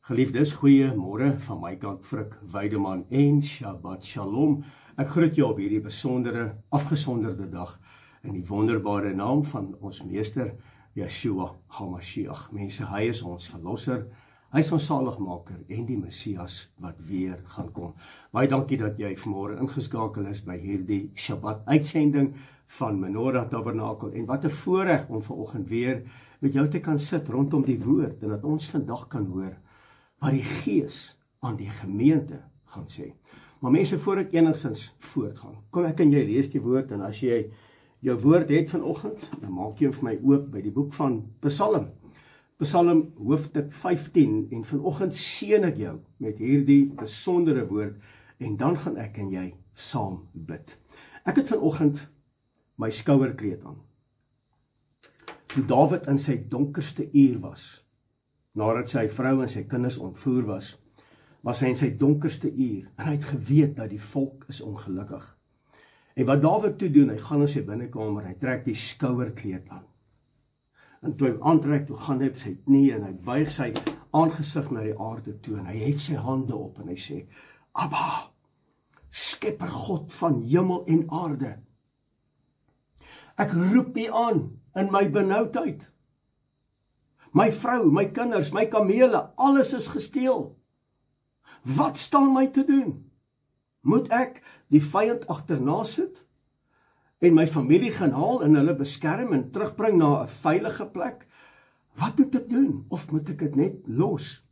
Geliefdes, goeie môre van my kant, Frik Weideman en Shabbat Shalom. Ek groet jou op hierdie besondere, afgesonderde dag in die wonderbare naam van ons meester Yeshua HaMashiach. Mense, hy is ons verlosser, hy is ons saligmaker en die Messias wat weer gaan kom. Baie dankie dat jy vanmôre ingeskakel is by hierdie Shabbat uitsending van Menorah Tabernakel. En wat 'n voorreg om vanoggend weer met jou te kan sit rondom die woord en dat ons vandag kan hoor wat die Gees aan die gemeente gaan sê. Maar mense, voor ek enigstens voortgaan, kom ek en jy lees die woord, en as jy jou woord het vanoggend, dan maak jy vir my oop by die boek van Psalm. Psalm hoofstuk 15, en vanoggend seën ek jou met hierdie besondere woord, en dan gaan ek en jy saam bid. Ek het vanoggend my skouerkleed aan. Toe Dawid in sy donkerste uur was, nadat sy vrou en sy kinders ontvoer was hy in sy donkerste uur, en hy het geweet dat die volk is ongelukkig. En wat Dawid toe doen, hy gaan in sy binnekamer, hy trek die skouerkleed aan. En toe hy aantrek, toe gaan hy op sy knie, en hy buig sy aangesig na die aarde toe, en hy hef sy hande op, en hy sê, Abba, Skepper God van hemel en aarde, ek roep U aan in my benoudheid. My vrou, my kinders, my kamele, alles is gesteel. Wat staan my te doen? Moet ek die vyand agterna sit en my familie gaan haal en hulle beskerm en terugbring na 'n veilige plek? Wat moet ek doen? Of moet ek dit net los?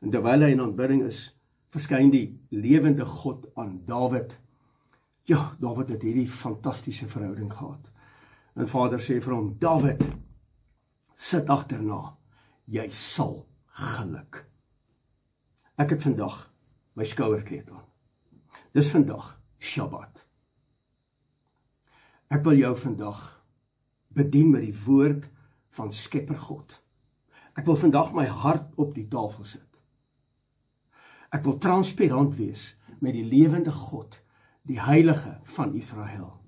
En terwyl hy in aanbidding is, verskyn die lewende God aan Dawid. Ja, Dawid het hierdie fantastiese verhouding gehad. En Vader sê vir hom, Dawid, sit agterna, jy sal geluk. Ek het vandag my skouerkleed aan. Dis vandag Shabbat. Ek wil jou vandag bedien met die woord van Skepper God. Ek wil vandag my hart op die tafel sit. Ek wil transparant wees met die lewende God, die heilige van Israel.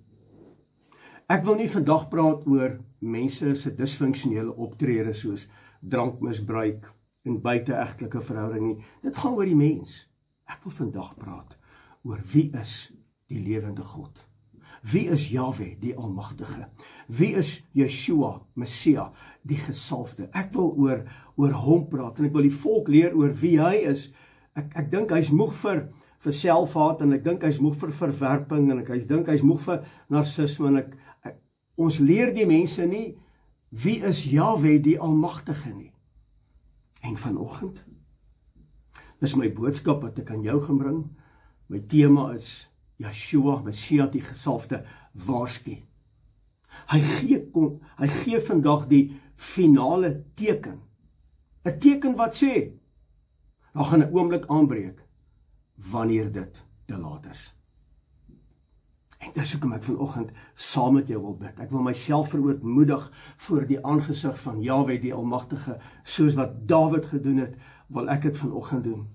Ek wil nie vandag praat oor mense se disfunksionele optrede soos drankmisbruik en buiteegtelike verhouding nie. Dit gaan oor die mens. Ek wil vandag praat oor wie is die lewende God. Wie is Yahweh, die Almagtige? Wie is Yeshua, Messia, die gesalfde? Ek wil oor hom praat, en ek wil die volk leer oor wie hy is. Ek dink hy's moeg vir selfhaat, en ek dink hy's moeg vir verwerping, en ek dink hy's moeg vir narcisme, en ons leer die mense nie, wie is Yahweh die Almagtige nie. En vanoggend, dis my boodskap wat ek aan jou gaan bring. My tema is, Yeshua, Messia die gesalfde, waarsku. Hy gee vandag die finale teken. 'n Teken wat sê, daar gaan 'n oomblik aanbreek, wanneer dit te laat is. En dis hoekom ek vanoggend saam met jou wil bid. Ek wil myself verootmoedig voor die aangesig van Yahweh die Almagtige, soos wat Dawid gedoen het, wil ek dit vanoggend doen.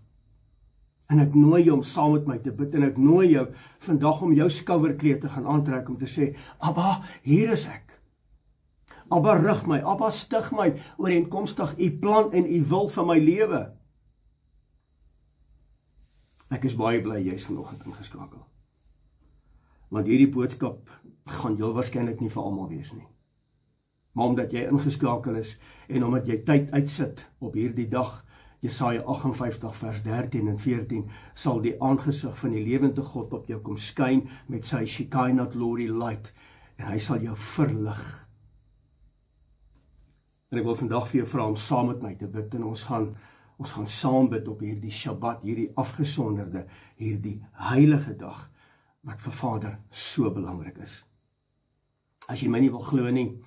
En ek nooi jou om saam met my te bid, en ek nooi jou vandag om jou skouerkleed te gaan aantrek, om te sê, Abba, hier is ek. Abba, rig my, Abba, stig my, ooreenkomstig U plan en U wil vir my lewe. Ek is baie bly jy is vanoggend ingeskakel. Want hierdie boodskap gaan heel waarskynlik nie vir almal wees nie. Maar omdat jy ingeskakel is, en omdat jy tyd uitsit op hierdie dag, Jesaja 58 vers 13 en 14, sal die aangesig van die lewende God op jou kom skyn met sy Shekinah glory light, en hy sal jou verlig. En ek wil vandag vir jou vra om saam met my te bid, en ons gaan saam bid op hierdie Shabbat, hierdie afgesonderde, hierdie heilige dag, wat vir Vader so belangrik is. As jy my nie wil glo nie,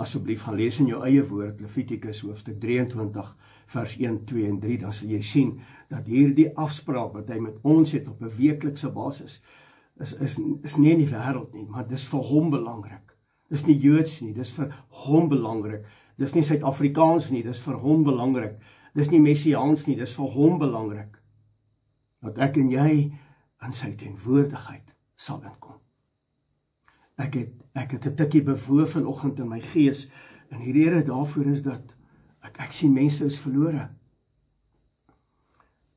asseblief gaan lees in jou eie woord, Levitikus hoofstuk 23, vers 1, 2 en 3, dan sal jy sien, dat hierdie afspraak wat hy met ons het op 'n weeklikse basis, is nie in die wêreld nie, maar dis vir hom belangrik. Dis nie Joods nie, dis vir hom belangrik. Dis nie Suid-Afrikaans nie, dis vir hom belangrik. Dis nie Messiaans nie, dis vir hom belangrik. Dat ek en jy in sy teenwoordigheid sal inkom. Ek het 'n tikkie bewoe vanoggend in my gees, en die rede daarvoor is dat ek sien mense is verlore.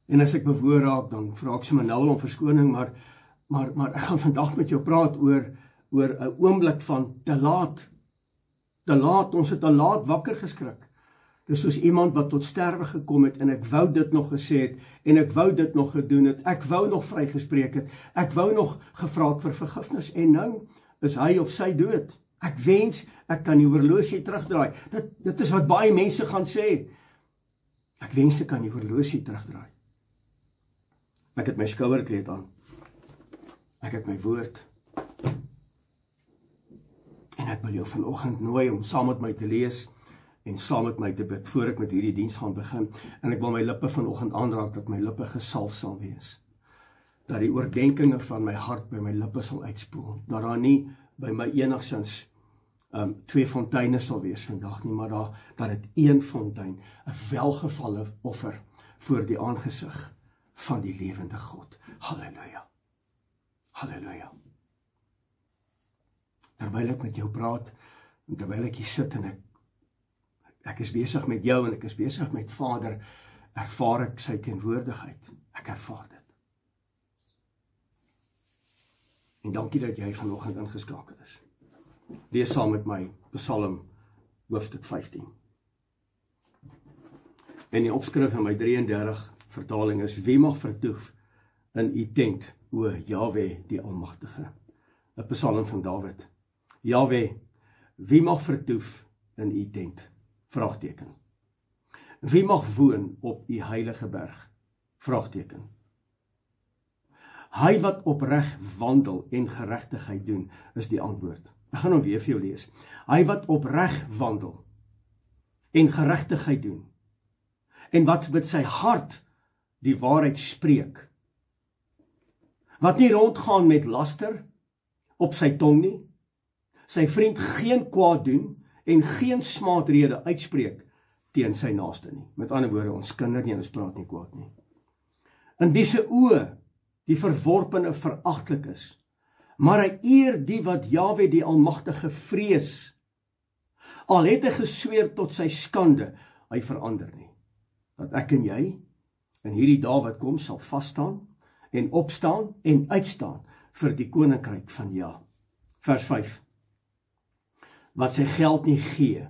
En as ek bewoor raak, dan vra ek sommer nou om verskoning, maar ek gaan vandag met jou praat oor 'n oomblik van te laat. Te laat, ons het te laat wakker geskrik. Dis soos iemand wat tot sterwe gekom het en ek wou dit nog gesê het en ek wou dit nog gedoen het. Ek wou nog vrygespreek het. Ek wou nog gevra het vir vergifnis en nou is hy of sy dood. Ek wens ek kan die horlosie terugdraai. Dit is wat baie mense gaan sê. Ek wens ek kan die horlosie terugdraai. Ek het my skouerkleed aan. Ek het my woord. En ek wil jou vanoggend nooi om saam met my te lees en saam met my te bid voor ek met hierdie diens gaan begin. En ek wil my lippe vanoggend aanraak dat my lippe gesalf sal wees. Dat die oordenkinge van my hart by my lippe sal uitspoel. Dat daar nie by my enigstens 2 fonteine sal wees vandag nie, maar dat dit 1 fontein, 'n welgevalle offer voor die aangesig van die lewende God. Halleluja. Halleluja. Terwyl ek met jou praat, en terwyl ek hier sit en ek is besig met jou en ek is besig met Vader, ervaar ek sy teenwoordigheid. Ek ervaar dit. En dankie dat jy vanoggend ingeskakel is. Lees saam met my Psalm hoofstuk 15. En die opskrif in my 33 vertaling is: Wie mag vertoef in u tent, o Jahwe die Almagtige? 'n Psalm van Dawid. Jahwe, wie mag vertoef in u tent? Vraagteken. Wie mag woon op u heilige berg? Vraagteken. Hy wat opreg wandel en geregtigheid doen, is die antwoord. Ek gaan hom weer vir jou lees. Hy wat opreg wandel en geregtigheid doen, en wat met sy hart die waarheid spreek, wat nie rondgaan met laster op sy tong nie, sy vriend geen kwaad doen en geen smaadrede uitspreek teen sy naaste nie. Met ander woorde, ons kinder nie en ons praat nie kwaad nie. In wie se oë die verworpene veragtelik is, maar hy eer die wat Jahwe die Almagtige vrees. Al het hy gesweer tot sy skande, hy verander nie. Dat ek en jy in hierdie dae wat kom sal vasstaan en opstaan en uitstaan vir die koninkryk van Ja. Vers 5. Wat sy geld nie gee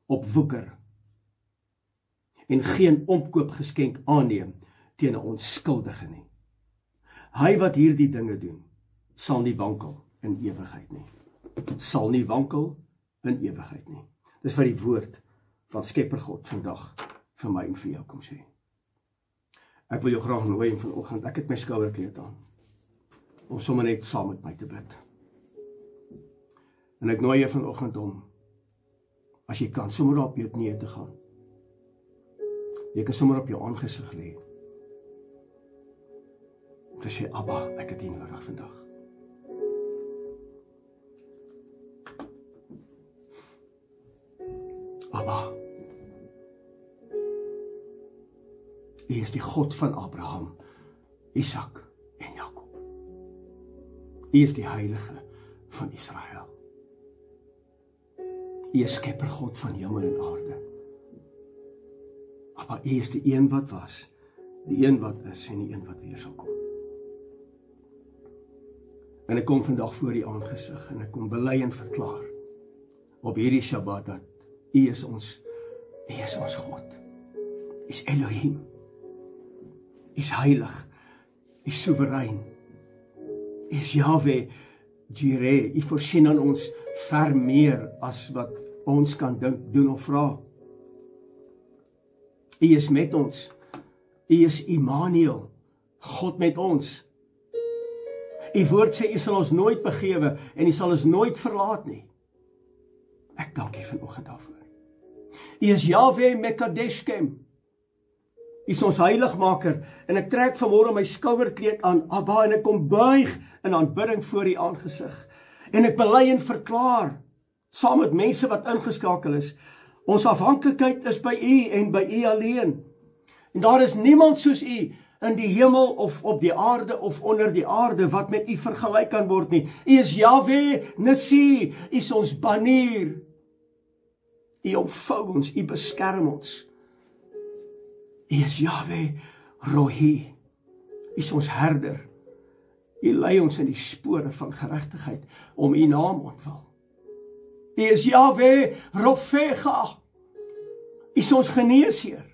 op woeker en geen omkoopgeskenk aanneem teen 'n onskuldige nie. Hy wat hierdie dinge doen, sal nie wankel in ewigheid nie. Sal nie wankel in ewigheid nie. Dis wat die woord van Skepper God vandag vir my en vir jou kom sê. Ek wil jou graag nooi vanoggend, ek het my skouerkleed aan, om sommer net saam met my te bid. En ek nooi jou vanoggend om, as jy kan, sommer op jou knieë te gaan. Jy kan sommer op jou aangesig lê. Te sê, Abba, ek het U nodig vandag. Abba, U is die God van Abraham, Isak en Jakob. U is die Heilige van Israel. U is Skepper God van hemel en aarde. Abba, U is die een wat was, die een wat is en die een wat weer sal kom. En ek kom vandag voor U aangesig en ek kom bely en verklaar op hierdie Shabbat dat U is ons God. U is Elohim. U is heilig. U is soewerein. U is Yahweh Jireh. U voorsien aan ons ver meer as wat ons kan dink, doen of vra. U is met ons. U is Immanuel, God met ons. U woord sê, U sal ons nooit begewe en U sal ons nooit verlaat nie. Ek dank U vanoggend daarvoor. U is Yahweh Mekadeshkem. U is ons heiligmaker en ek trek vanmôre my skouerkleed aan, Abba, en ek kom buig in aanbidding voor U aangesig. En ek bely en verklaar, saam met mense wat ingeskakel is, ons afhanklikheid is by U en by U alleen. En daar is niemand soos U in die hemel of op die aarde of onder die aarde wat met U vergelyk kan word nie. U is Yahweh Nissi, U is ons banier. U omvou ons, U beskerm ons. U is Yahweh Rohi, U is ons herder. U lei ons in die spore van geregtigheid om U naam ontwil. U is Yahweh Rofega. U is ons geneesheer.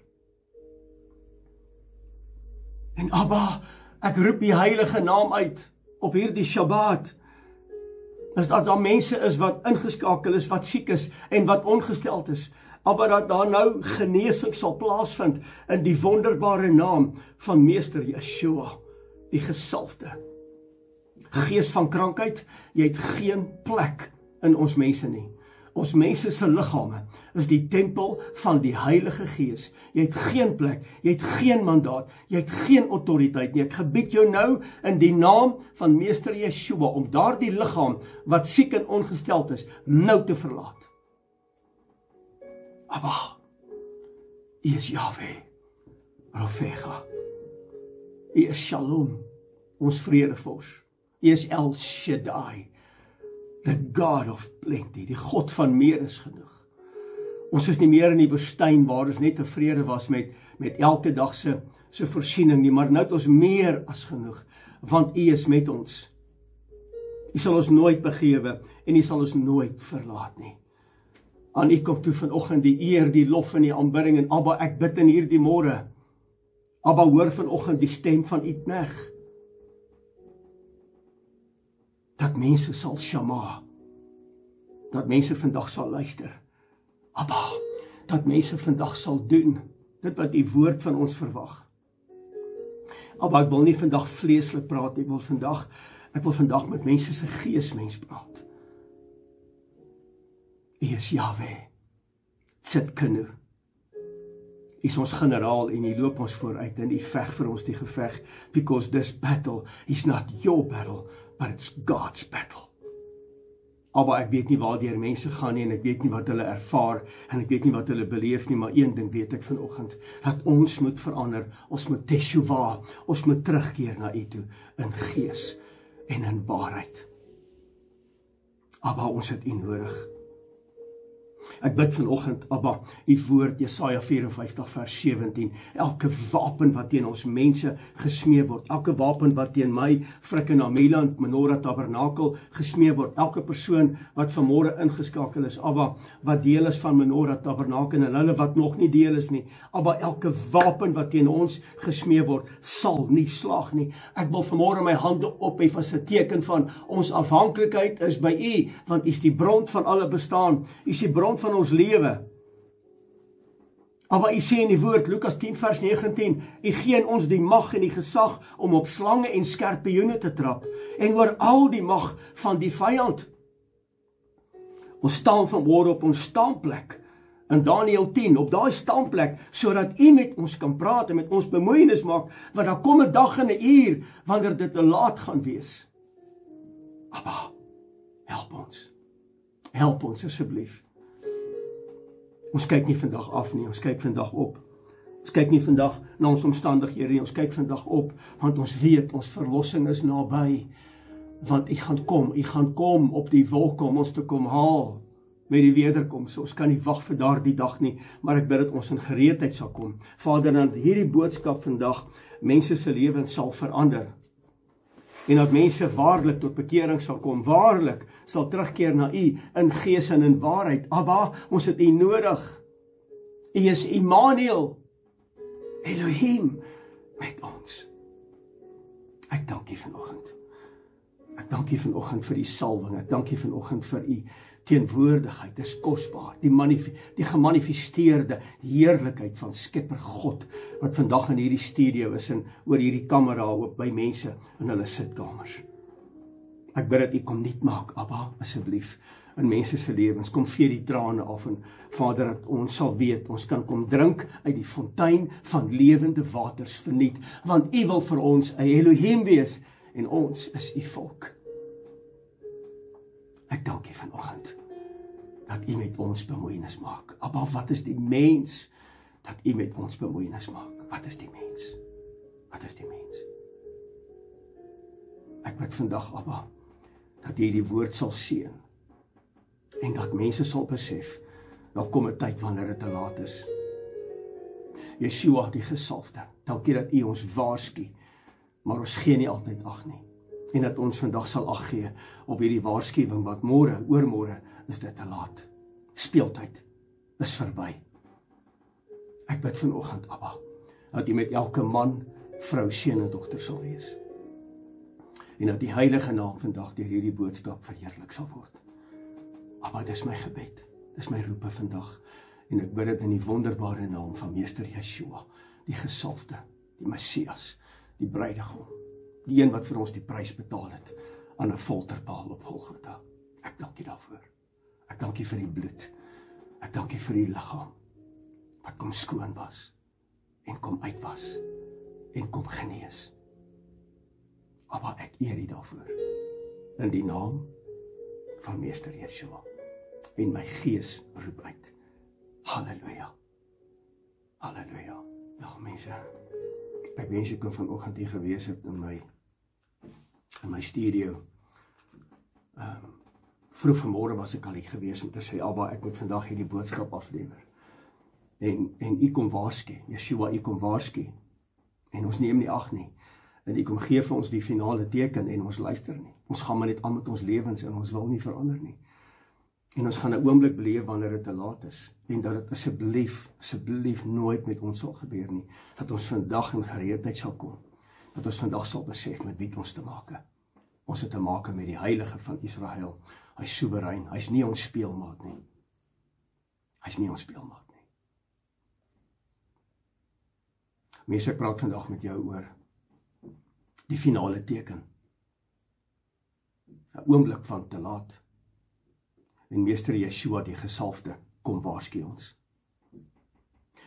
En Abba, ek roep die heilige naam uit op hierdie Shabbat. As dat daar mense is wat ingeskakel is, wat siek is en wat ongesteld is, Abba, dat daar nou genesing sal plaasvind in die wonderbare naam van Meester Yeshua, die gesalfde. Gees van krankheid, jy het geen plek in ons mense nie. Ons mense se liggame is die tempel van die Heilige Gees. Jy het geen plek, jy het geen mandaat, jy het geen autoriteit nie. Ek gebied jou nou in die naam van Meester Yeshua om daardie liggaam wat siek en ongesteld is, nou te verlaat. Abba, U is Yahweh, Rofega. U is Shalom, ons vredevors. U is El Shaddai, the God of plenty, die God van meer is genoeg. Ons is nie meer in die woestyn waar ons net tevrede was met elke dag se voorsiening nie, maar nou het ons meer as genoeg, want U is met ons. U sal ons nooit begewe en U sal ons nooit verlaat nie. Aan U kom toe vanoggend die eer, die lof en die aanbidding en Abba, ek bid in hierdie môre. Abba, hoor vanoggend die stem van U knegg. Dat mense sal shama. Dat mense vandag sal luister. Abba, dat mense vandag sal doen dit wat U woord van ons verwag. Abba, ek wil nie vandag vleeslik praat, ek wil vandag met mense se geesmens praat. U is Yahweh, Tzidkenu. U is ons generaal en U loop ons vooruit en U veg vir ons die geveg, because this battle is not your battle, but it's God's battle. Abba, ek weet nie waardeur mense gaan nie en ek weet nie wat hulle ervaar en ek weet nie wat hulle beleef nie, maar een ding weet ek vanoggend, dat ons moet verander, ons moet teshuva, ons moet terugkeer na U toe, in gees en in waarheid. Abba, ons het U nodig. Ek bid vanoggend, Abba, U woord, Jesaja 54 vers 17, elke wapen wat teen ons mense gesmee word, elke wapen wat teen my, Frik en Ameland, Menorah Tabernakel gesmee word, elke persoon wat vanmôre ingeskakel is, Abba, wat deel is van Menorah Tabernakel en hulle wat nog nie deel is nie, Abba, elke wapen wat teen ons gesmee word, sal nie slaag nie. Ek wil vanmôre my hande ophef as 'n teken van ons afhanklikheid is by U, want U is die bron van alle bestaan, U is die bron van ons lewe. Maar U sê in die woord, Lukas 10 vers 19, U gee in ons die mag en die gesag om op slange en skorpioene te trap, en oor al die mag van die vyand. Ons staan vanmôre op ons staanplek, in Daniël 10, op daai staanplek, sodat U met ons kan praat en met ons bemoeienis maak, want daar kom 'n dag en 'n uur, wanneer dit te laat gaan wees. Abba, help ons. Help ons asseblief. Ons kyk nie vandag af nie, ons kyk vandag op. Ons kyk nie vandag na ons omstandighede nie, ons kyk vandag op, want ons weet, ons verlossing is naby. Want U gaan kom op die wolke om ons te kom haal met die wederkoms. Ons kan nie wag vir daardie dag nie, maar ek bid dat ons in gereedheid sal kom. Vader, dat hierdie boodskap vandag mense se lewens sal verander. En dat mense waarlik tot bekering sal kom, waarlik sal terugkeer na U in gees en in waarheid. Abba, ons het U nodig. U is Immanuel, Elohim met ons. Ek dank U vanoggend. Ek dank U vanoggend vir die salwing. Ek dank U vanoggend vir U teenwoordigheid. Dis kosbaar. Die gemanifesteerde heerlikheid van Skepper God wat vandag in hierdie studio is en oor hierdie kamera op by mense in hulle sitkamers. Ek bid dat U kom nuut maak, Abba, asseblief, in mense se lewens. Kom vee die trane af en Vader, dat ons sal weet, ons kan kom drink uit die fontein van lewende waters verniet, want U wil vir ons 'n Elohim wees en ons is U volk. Ek dank U vanoggend dat U met ons bemoeienis maak. Abba, wat is die mens dat U met ons bemoeienis maak? Wat is die mens? Wat is die mens? Ek bid vandag, Abba, dat U die woord sal seën en dat mense sal besef, daar kom 'n tyd wanneer dit te laat is. Yeshua die gesalfde, dankie dat U ons waarsku, maar ons gee nie altyd ag nie. En dat ons vandag sal ag gee op hierdie waarskuwing, wat môre, oormôre is dit te laat. Speeltyd is verby. Ek bid vanoggend, Abba, dat U met elke man, vrou, seun en dogter sal wees. En dat die heilige naam vandag deur hierdie boodskap verheerlik sal word. Abba, dis my gebed, dis my roepe vandag. En ek bid dit in die wonderbare naam van Meester Yeshua, die gesalfde, die Messias, die bruidegom, die een wat vir ons die prys betaal het aan 'n folterpaal op Golgotha. Ek dank U daarvoor. Ek dank U vir die bloed. Ek dank U vir die liggaam wat kom skoon was en kom uitwas en kom genees. Abba, ek eer U daarvoor. In die naam van Meester Yeshua. En my gees roep uit. Halleluja. Halleluja. Ja, mense, ek wens ek kon vanoggend hier gewees het in my studio. Vroeg vanmôre was ek al hier gewees om te sê, Abba, ek moet vandag hierdie boodskap aflewer. En U kom waarsku, Yeshua, U kom waarsku. En ons neem nie ag nie. En U kom gee vir ons die finale teken en ons luister nie. Ons gaan maar net aan met ons lewens en ons wil nie verander nie. En ons gaan 'n oomblik beleef wanneer dit te laat is. En dat dit asseblief nooit met ons sal gebeur nie. Dat ons vandag in gereedheid sal kom. Dat ons vandag sal besef met wie ons te make. Ons het te make met die Heilige van Israel. Hy is soewerein. Hy is nie ons speelmaat nie. Hy is nie ons speelmaat nie. Mense, ek praat vandag met jou oor die finale teken. 'n Oomblik van te laat. En Meester Yeshua die gesalfde kom waarsku ons.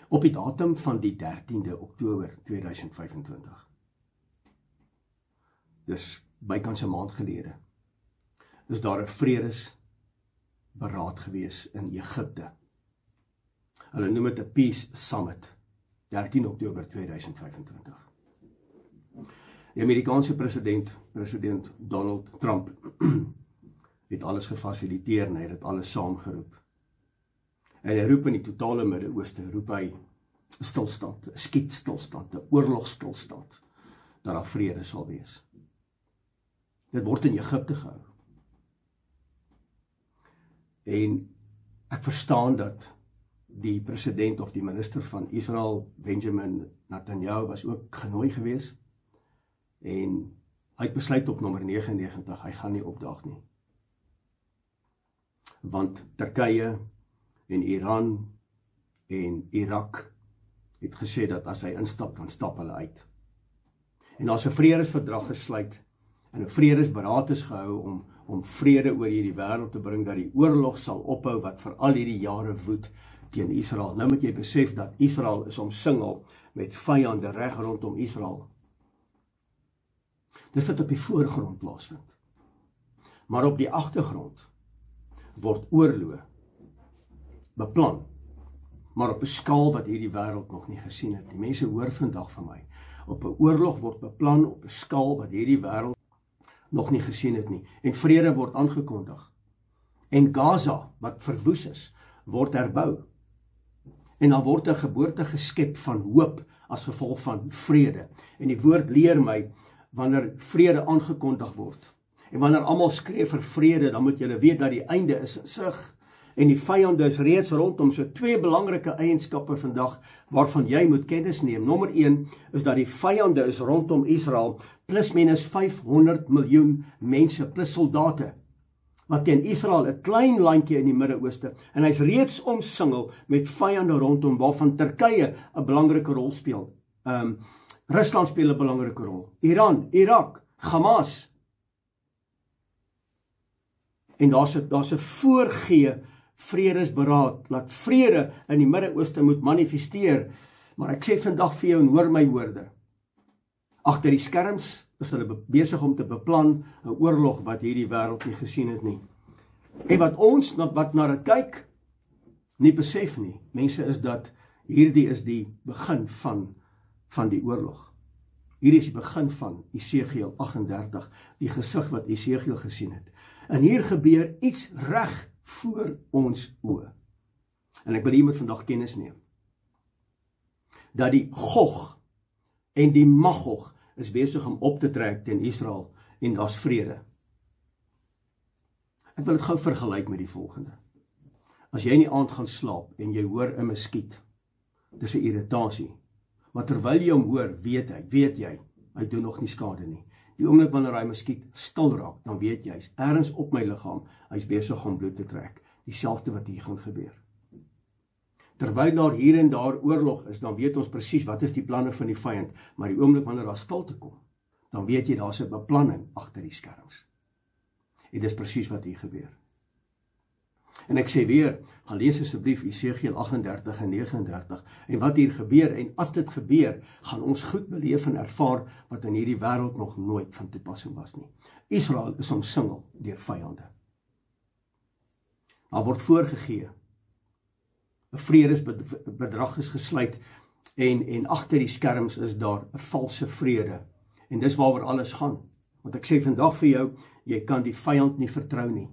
Op die datum van die 13de Oktober 2025. Dus bykans 'n maand gelede is daar 'n vredesberaad gewees in Egipte. Hulle noem dit 'n Peace Summit, 13 Oktober 2025. Die Amerikaanse president Donald Trump het alles gefasiliteer en hy het dit alles saamgeroep. En hy roep in die totale Midde-Ooste, roep hy stilstand, 'n skietstilstand, 'n oorlogstilstand, dat daar vrede sal wees. Dit word in Egipte gehou. En ek verstaan dat die president of die minister van Israel, Benjamin Netanyahu, was ook genooi gewees. En hy het besluit op nommer 99, hy gaan nie opdaag nie. Want Turkye en Iran en Irak het gesê dat as hy instap, dan stap hulle uit. En daar's 'n vredesverdrag gesluit en 'n vredesberaad is gehou om vrede oor hierdie wêreld te bring, dat die oorlog sal ophou wat vir al hierdie jare woed teen Israel. Nou moet jy besef dat Israel is omsingel met vyande reg rondom Israel. Dit wat op die voorgrond plaasvind. Maar op die agtergrond word oorloë beplan, maar op 'n skaal wat hierdie wêreld nog nie gesien het. Die mense hoor vandag van my. Op 'n oorlog word beplan op 'n skaal wat hierdie wêreld nog nie gesien het nie. En vrede word aangekondig. En Gaza, wat verwoes is, word herbou. En dan word 'n geboorte geskep van hoop as gevolg van vrede. En die woord leer my, wanneer vrede aangekondig word, en wanneer almal skree vir vrede, dan moet julle weet dat die einde is in sig. En die vyande is reeds rondom. So 2 belangrike eienskappe vandag, waarvan jy moet kennis neem. Nommer 1 is dat die vyande is rondom Israel, plus minus 500 miljoen mense, plus soldate, wat teen Israel, 'n klein landjie in die Midde-Ooste, en hy's reeds omsingel met vyande rondom, waarvan Turkye 'n belangrike rol speel. Rusland speel 'n belangrike rol. Iran, Irak, Hamas. En daar's 'n voorgee vredesberaad, laat vrede in die Midde-Ooste moet manifesteer. Maar ek sê vandag vir jou en hoor my woorde. Agter die skerms is hulle besig om te beplan 'n oorlog wat hierdie wêreld nie gesien het nie. En wat ons wat na dit kyk, nie besef nie, mense, is dat hierdie is die begin van die oorlog. Hierdie is die begin van Esegiel 38, die gesig wat Esegiel gesien het. En hier gebeur iets reg voor ons oë. En ek wil hier met vandag kennis neem. dat die Gog en die Magog is besig om op te trek teen Israel en daar's vrede. Ek wil dit gou vergelyk met die volgende. As jy in die aand gaan slaap en jy hoor 'n muskiet, dis 'n irritasie. Maar terwyl jy hom hoor, weet jy, hy doen nog nie skade nie. Die oomblik wanneer hy muskiet stil raak, dan weet jy, hy's ergens op my liggaam, hy's besig om bloed te trek. Dieselfde wat hier gaan gebeur. Terwyl daar hier en daar oorlog is, dan weet ons presies wat is die planne van die vyand, maar die oomblik wanneer daar stilte kom, dan weet jy daar's 'n beplanning agter die skerms. En dis presies wat hier gebeur. En ek sê weer, gaan lees asseblief Esegiel 38 en 39, en wat hier gebeur, en as dit gebeur, gaan ons goed beleef en ervaar, wat in hierdie wêreld nog nooit van toepassing was nie. Israel is omsingel deur vyande. Daar word voorgegee, 'n vredesbedrag is gesluit, en agter die skerms is daar 'n valse vrede, en dis waaroor alles gaan. Want ek sê vandag vir jou, jy kan die vyand nie vertrou nie.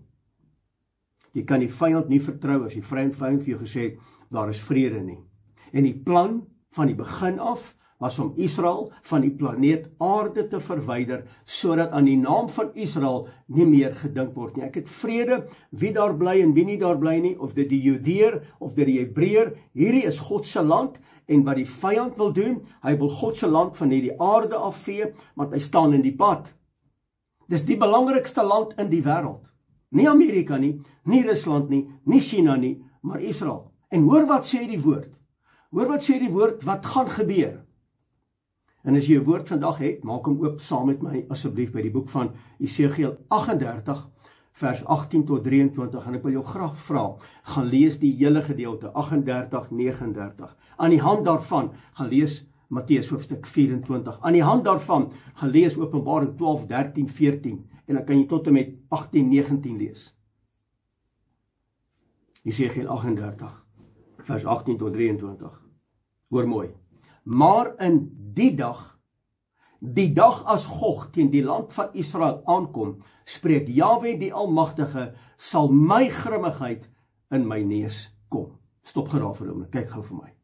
Jy kan die vyand nie vertrou as die vyand vir jou gesê het, daar is vrede nie. En die plan van die begin af was om Israel van die planeet aarde te verwyder, sodat aan die naam van Israel nie meer gedink word nie. Ek het vrede, wie daar bly en wie nie daar bly nie, of dit die Judeër of dit die Hebreër, hierdie is God se land, en wat die vyand wil doen, hy wil God se land van hierdie aarde afvee, want hy staan in die pad. Dis die belangrikste land in die wêreld. Nie Amerika nie, nie Rusland nie, nie China nie, maar Israel. En hoor wat sê die woord. Hoor wat sê die woord, wat gaan gebeur. En as jy 'n woord vandag het, maak hom oop saam met my asseblief by die boek van Esegiel 38, vers 18 tot 23, en ek wil jou graag vra, gaan lees die hele gedeelte, 38, 39. Aan die hand daarvan, gaan lees Matteus hoofstuk 24. Aan die hand daarvan, gaan lees Openbaring 12, 13, 14, en dan kan jy tot en met 18, 19 lees. Esegiel 38, vers 18 tot 23. Hoor mooi. Maar in die dag as Gog teen die land van Israel aankom, spreek Jahwe die Almagtige, sal my grimmigheid in my neus kom. Stop geraaf vir hom, kyk gou vir my.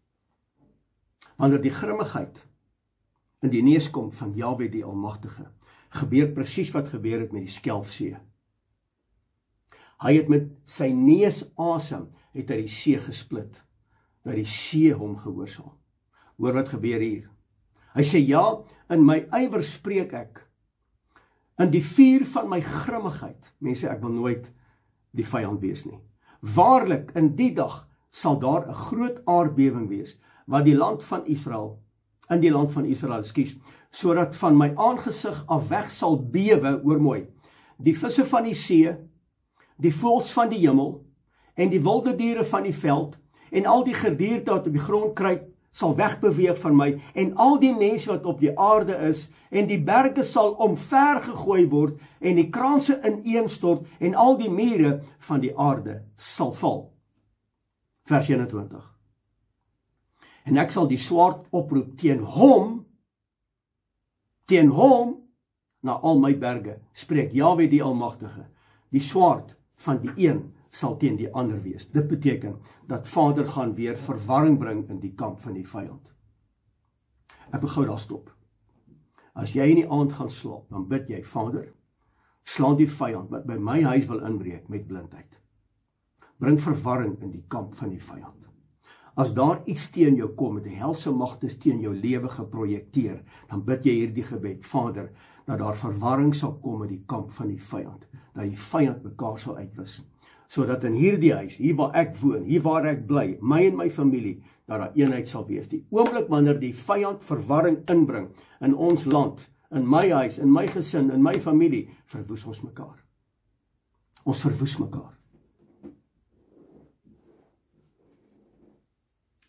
Wanneer die grimmigheid in die neus kom van Jahwe die Almagtige, gebeur presies wat gebeur het met die Skelfsee. Hy het met sy neusasem het hy die see gesplit, dat die see hom gehoorsaam. Hoor wat gebeur hier. Hy sê, ja, in my ywer spreek ek, in die vuur van my grimmigheid. Mense, ek wil nooit die vyand wees nie. Waarlik, in die dag sal daar 'n groot aardbewing wees, wat die land van Israel, in die land van Israel, sodat van my aangesig af weg sal bewe, hoor mooi, die visse van die see, die voëls van die hemel, en die wilde diere van die veld, en al die gedierte wat op die grond kruip, sal wegbeweeg van my, en al die mense wat op die aarde is, en die berge sal omver gegooi word, en die kranse ineenstort, en al die mure van die aarde sal val. Vers 21. En ek sal die swaard oproep teen hom, na al my berge, spreek Jahwe die Almagtige. Die swaard van die een sal teen die ander wees. Dit beteken dat Vader gaan weer verwarring bring in die kamp van die vyand. Ek wil gou daar stop. As jy in die aand gaan slaap, dan bid jy, Vader, slaan die vyand wat by my huis wil inbreek met blindheid. Bring verwarring in die kamp van die vyand. As daar iets teen jou kom, met die helse magte teen jou lewe geprojekteer, dan bid jy hierdie gebed, Vader, dat daar verwarring sal kom in die kamp van die vyand, dat die vyand mekaar sal uitwis, sodat in hierdie huis, hier waar ek woon, hier waar ek bly, my en my familie, dat daar eenheid sal wees. Die oomblik wanneer die vyand verwarring inbring in ons land, in my huis, in my gesin, in my familie, verwoes ons mekaar. Ons verwoes mekaar.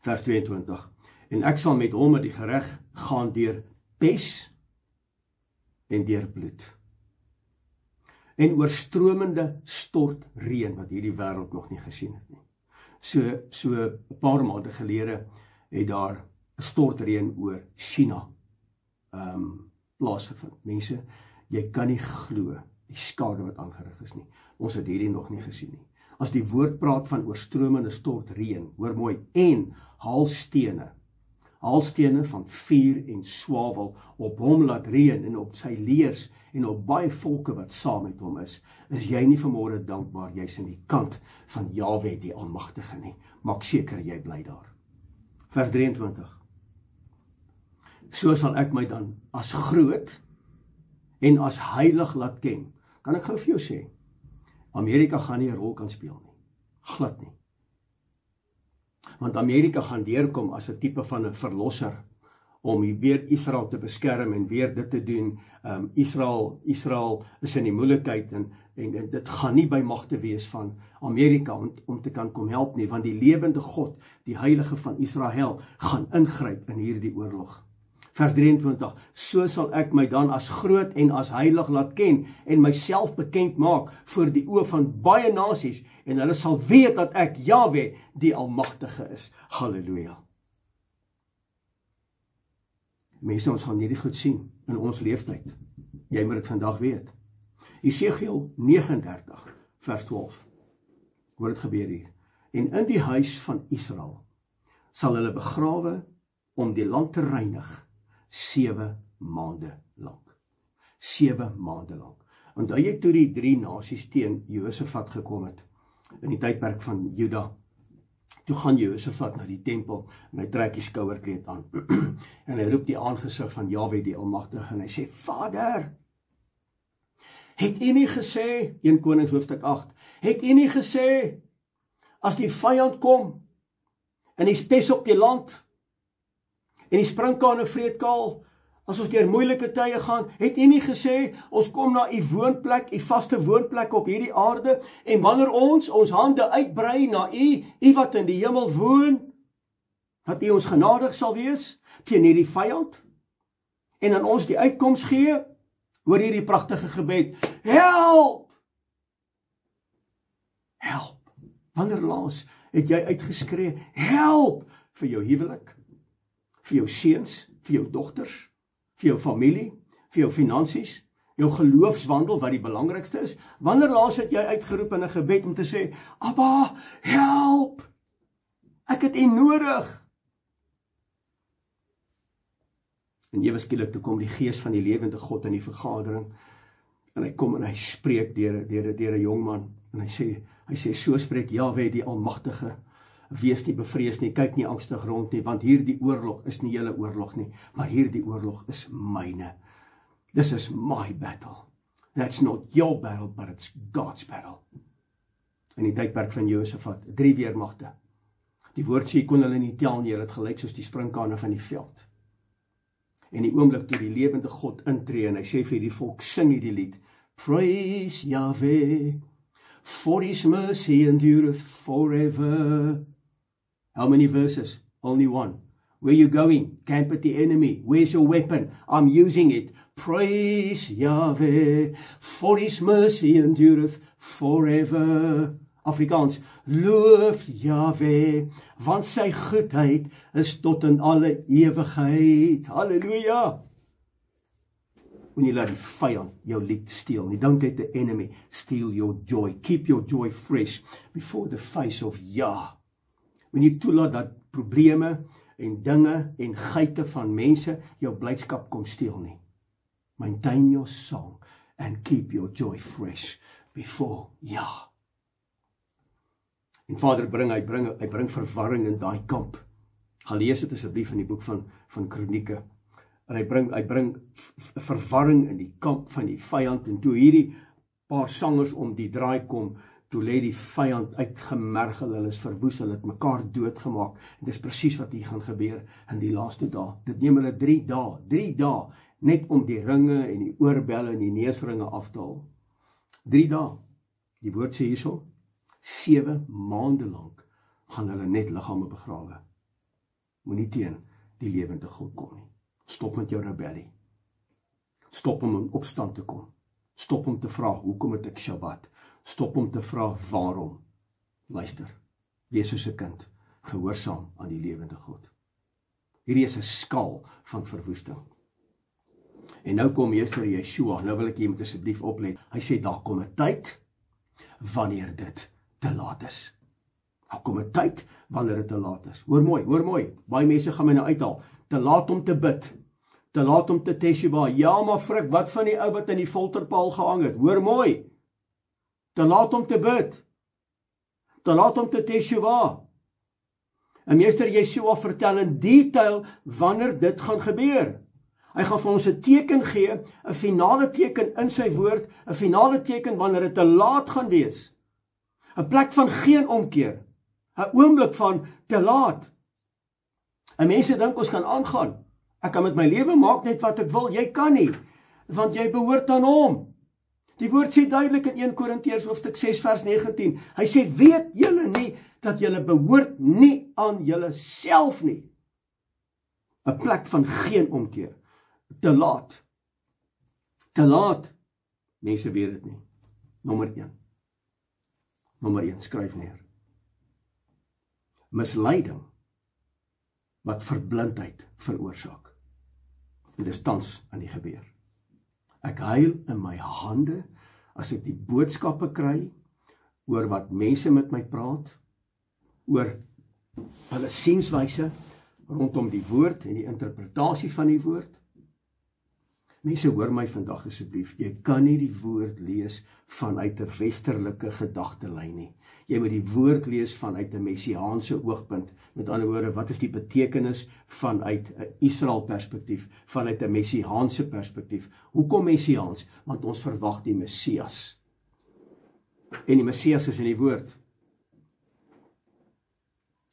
Vers 22. En ek sal met hom in die gereg gaan deur pes en deur bloed. En oorstromende stortreën wat hierdie wêreld nog nie gesien het nie. So 'n paar maande gelede het daar 'n stortreën oor China plaasgevind. Mense, jy kan nie glo die skade wat aangerig is nie. Ons het hierdie nog nie gesien nie. As die woord praat van oorstromende stortreën, hoor mooi, en haalstene. haalstene van vuur en swavel op hom laat reën en op sy leers en op baie volke wat saam met hom is jy nie vanmôre dankbaar, jy's in die kant van Jahwe die Almagtige nie. Maak seker jy bly daar. Vers 23. So sal ek my dan as groot en as heilig laat ken. Kan ek gou vir jou sê, Amerika gaan nie 'n rol kan speel nie. Glad nie. Want Amerika gaan deurkom as 'n tipe van 'n verlosser, om weer Israel te beskerm en weer dit te doen. Israel is in die moeilikheid en dit gaan nie by magte wees van Amerika om te kan kom help nie, want die lewende God, die heilige van Israel, gaan ingryp in hierdie oorlog. Vers 23, so sal ek my dan as groot en as heilig laat ken en myself bekend maak voor die oë van baie nasies en hulle sal weet dat ek Jahwe die Almagtige is. Halleluja. Mense, ons gaan hierdie goed sien in ons leeftyd. Jy moet dit vandag weet. Jesegiel 39 vers 12. Hoe het gebeur hier? En in die huis van Israel sal hulle begrawe om die land te reinig 7 maande lank. 7 maande lank. Onthou jy toe die 3 nasies teen Josafat gekom het in die tydperk van Juda? Toe gaan Josafat na die tempel en hy trek die skouerkleed aan en hy roep die aangesig van Jahwe die Almagtige en hy sê, Vader, het u nie gesê, 1 Konings hoofstuk 8, het u nie gesê, as die vyand kom en die spes op die land en die sprinkane vreet kaal, as ons deur moeilike tye gaan, het u nie gesê, ons kom na u woonplek, u vaste woonplek op hierdie aarde, en wanneer ons hande uitbrei na u wat in die hemel woon, dat u ons genadig sal wees, teen hierdie vyand, en aan ons die uitkoms gee, oor hierdie pragtige gebed, help! Help! Wanneer laas het jy uitgeskree, help! Vir jou huwelik, vir jou seuns, vir jou dogters, vir jou familie, vir jou finansies, jou geloofswandel wat die belangrikste is. Wanneer laas het jy uitgeroep in 'n gebed om te sê, Abba, help! Ek het u nodig. En ewe skielik toe kom die gees van die lewende God in die vergadering en hy kom en hy spreek deur 'n jong man en hy sê so spreek Jahwe die Almagtige. Wees nie bevrees nie, kyk nie angstig rond nie, want hierdie oorlog is nie julle oorlog nie, maar hierdie oorlog is myne. This is my battle. That's not your battle, but it's God's battle. In die tydperk van Josafat, 3 weermagte. Die woord sê, kon hulle nie tel nie, het gelyk soos die sprinkane van die veld. En die oomblik toe die lewende God intree en hy sê vir die volk, sing hierdie lied, Praise Yahweh, for his mercy endureth forever. How many verses? Only one. Where you going? Camp at the enemy. Where's your weapon? I'm using it. Praise Yahweh, for his mercy endureth forever. Afrikaans, loof Yahweh, want sy goedheid is tot in alle ewigheid. Halleluja! Moenie laat die vyand jou lied steel nie. Don't let the enemy steal your joy. Keep your joy fresh before the face of Yah. Moenie toelaat dat probleme en dinge en geite van mense jou blydskap kom steel nie. Maintain your song and keep your joy fresh before Yah. En Vader, hy bring verwarring in daai kamp. Gaan lees dit asseblief in die boek van Kronieke. En hy bring verwarring in die kamp van die vyand, en toe hierdie paar sangers om die draai kom, toe lê die vyand uitgemergel, hulle is verwoes, hulle het mekaar doodgemaak, en dis presies wat hier gaan gebeur in die laaste dae. Dit neem hulle 3 dae, net om die ringe en die oorbelle en die neusringe af te haal. 3 dae, die woord sê hierso, 7 maande lank gaan hulle net liggame begrawe. Moenie teen die lewende God kom nie. Stop met jou rebellie. Stop om in opstand te kom. Stop om te vra, hoekom het ek Shabbat? Stop om te vra, waarom? Luister, wees soos 'n kind, gehoorsaam aan die lewende God. Hierdie is 'n skaal van verwoesting. En nou kom Meester Yeshua, nou wil ek jy moet asseblief oplet. Hy sê, daar kom 'n tyd, wanneer dit te laat is. Daar kom 'n tyd wanneer dit te laat is. Hoor mooi. Baie mense gaan my nou uithaal. Te laat om te bid. Te laat om te teshuwa. Ja, maar frik, wat van die ou wat in die folterpaal gehang het? Hoor mooi. Te laat om te bid. Te laat om te teshuwa. En meester Yeshua vertel in detail wanneer dit gaan gebeur. Hy gaan vir ons 'n teken gee, 'n finale teken in sy woord, 'n finale teken wanneer dit te laat gaan wees. 'n Plek van geen omkeer. 'n Oomblik van te laat. En mense dink ons kan aangaan. Ek kan met my lewe maak net wat ek wil. Jy kan nie, want jy behoort aan hom. Die woord sê duidelik in 1 Korintiërs hoofstuk 6 vers 19. Hy sê, weet julle nie dat julle behoort nie aan julle self nie. 'n Plek van geen omkeer. Te laat. Te laat. Mense weet dit nie. Nommer 1, skryf neer. Misleiding wat verblindheid veroorsaak. En dis tans aan die gebeur. Ek huil in my hande as ek die boodskappe kry oor wat mense met my praat, oor hulle sienswyse rondom die woord en die interpretasie van die woord. Mense, hoor my vandag asseblief, jy kan nie die woord lees vanuit 'n westerlike gedagtelyn nie. Jy moet die woord lees vanuit 'n messiaanse oogpunt. Met ander woorde, wat is die betekenis vanuit 'n Israel perspektief, vanuit 'n messiaanse perspektief? Hoekom messiaans? Want ons verwag die Messias. En die Messias is in die woord.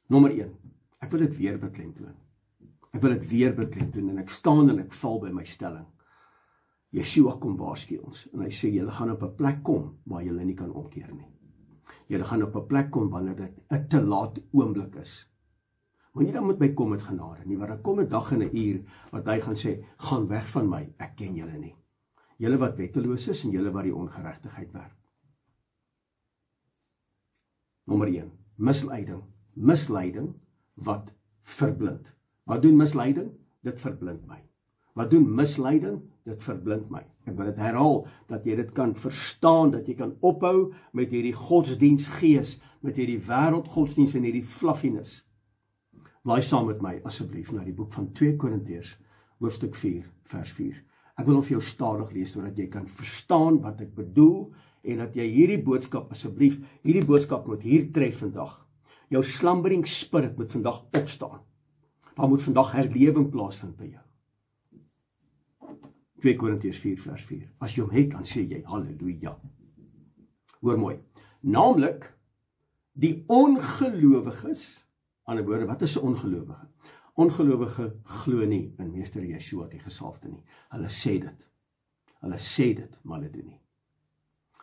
Nommer 1, ek wil dit weer beklemtoon. En ek staan en ek val by my stelling. Yeshua kom waarsku ons en hy sê, julle gaan op 'n plek kom waar julle nie kan omkeer nie. Julle gaan op 'n plek kom wanneer dit 'n te laat oomblik is. Moenie dan met my kom met genade nie, want dan kom 'n dag en 'n uur wat hy gaan sê, gaan weg van my, ek ken julle nie. Julle wat wetteloos is en julle wat die ongeregtigheid werk. Nommer 1, misleiding wat verblind. Wat doen misleiding? Dit verblind my. Wat doen misleiding? Dit verblind my. Ek wil dit herhaal, dat jy dit kan verstaan, dat jy kan ophou met hierdie godsdienstgees, met hierdie wêreldgodsdienst en hierdie fluffiness. Blaai saam met my asseblief na die boek van 2 Korintiërs, hoofstuk 4, vers 4. Ek wil hom vir jou stadig lees, sodat jy kan verstaan wat ek bedoel, en dat jy hierdie boodskap, asseblief, hierdie boodskap moet hier tref vandag. Jou slumbering spirit moet vandag opstaan. Daar moet vandag herlewing plaasvind by jou. 2 Korintiërs 4 vers 4. As jy hom het, dan sê jy halleluja. Hoor mooi. Naamlik die ongelowiges, ander woorde, wat is 'n ongelowige? Ongelowige glo nie in meester Yeshua die gesalfde nie. Hulle sê dit, maar hulle doen nie.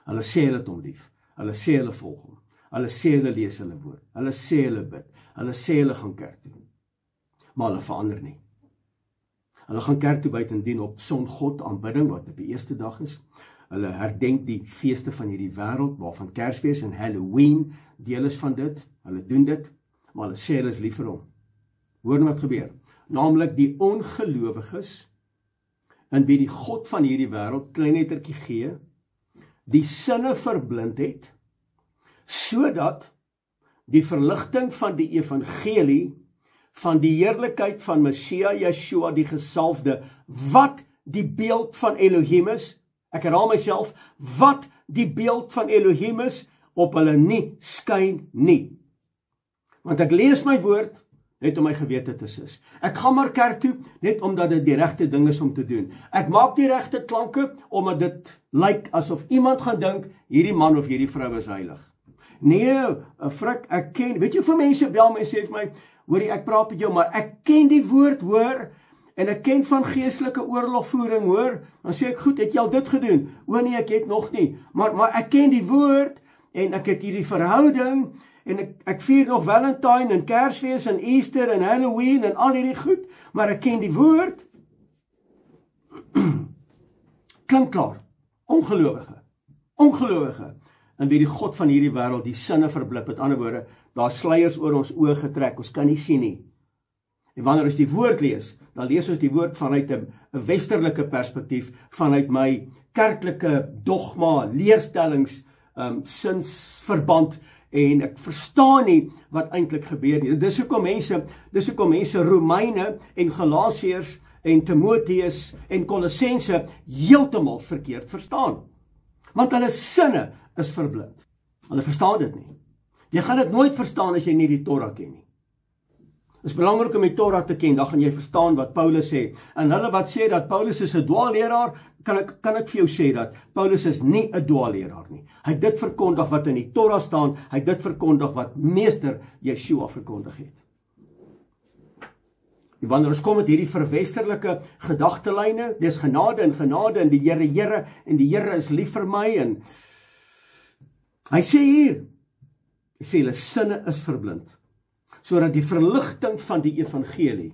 Hulle sê hulle het hom lief. Hulle sê hulle volg hom. Hulle sê hulle lees hulle woord. Hulle sê hulle bid. Hulle sê hulle gaan kerk toe. Maar hulle verander nie. Hulle gaan kerk toe buitendien op Songod aanbidding, wat op die eerste dag is. Hulle herdenk die feeste van hierdie wêreld, waarvan Kersfees en Halloween deel is van dit. Hulle doen dit, maar hulle sê hulle is lief vir hom. Hoor wat gebeur. Naamlik die ongelowiges, in wie die God van hierdie wêreld, klein lettertjie G, die sinne verblind het, sodat die verligting van die evangelie, van die heerlikheid van Messia Yeshua die gesalfde, wat die beeld van Elohim is, ek herhaal myself, wat die beeld van Elohim is, op hulle nie skyn nie. Want ek lees my woord, net om my gewete te sis. Ek gaan maar kerk toe, net omdat dit die regte ding is om te doen. Ek maak die regte klanke, omdat dit lyk asof iemand gaan dink, hierdie man of hierdie vrou is heilig. Nee, frik, ek ken, weet jy, vir mense bel my en sê vir my, hoorie, ek praat met jou, maar ek ken die woord, hoor, en ek ken van geestelike oorlogvoering, hoor, dan sê ek, goed, het jy al dit gedoen? O nee, ek het nog nie, maar ek ken die woord, en ek het hierdie verhouding, en ek vier nog Valentine, en Kersfees, en Easter, en Halloween, en al hierdie goed, maar ek ken die woord, klink klaar, ongelowige, en wie die God van hierdie wêreld die sinne verblip, met ander woorde, daar sluiers oor ons oë getrek, ons kan nie sien nie. En wanneer ons die woord lees, dan lees ons die woord vanuit 'n westerlike perspektief, vanuit my kerklike dogma, leerstellings, sinsverband, en ek verstaan nie wat eintlik gebeur nie. Dis hoekom mense Romeine en Galasiërs en Timoteus en Kolossense heeltemal verkeerd verstaan. Want hulle sinne is verblind. Hulle verstaan dit nie. Jy gaan dit nooit verstaan as jy nie die Torah ken nie. Het is belangrik om die Torah te ken, dan gaan jy verstaan wat Paulus sê. En hulle wat sê dat Paulus is 'n dwaalleraar, kan ek vir jou sê dat Paulus is nie 'n dwaalleraar nie. Hy het dit verkondig wat in die Torah staan, hy het dit verkondig wat meester Yeshua verkondig het. Wanneer ons kom met hierdie verwesterlike gedagtelyne, dis genade en die Here en die Here is lief vir my en hy sê hier, hy sê hulle sinne is verblind, sodat die verligting van die evangelie,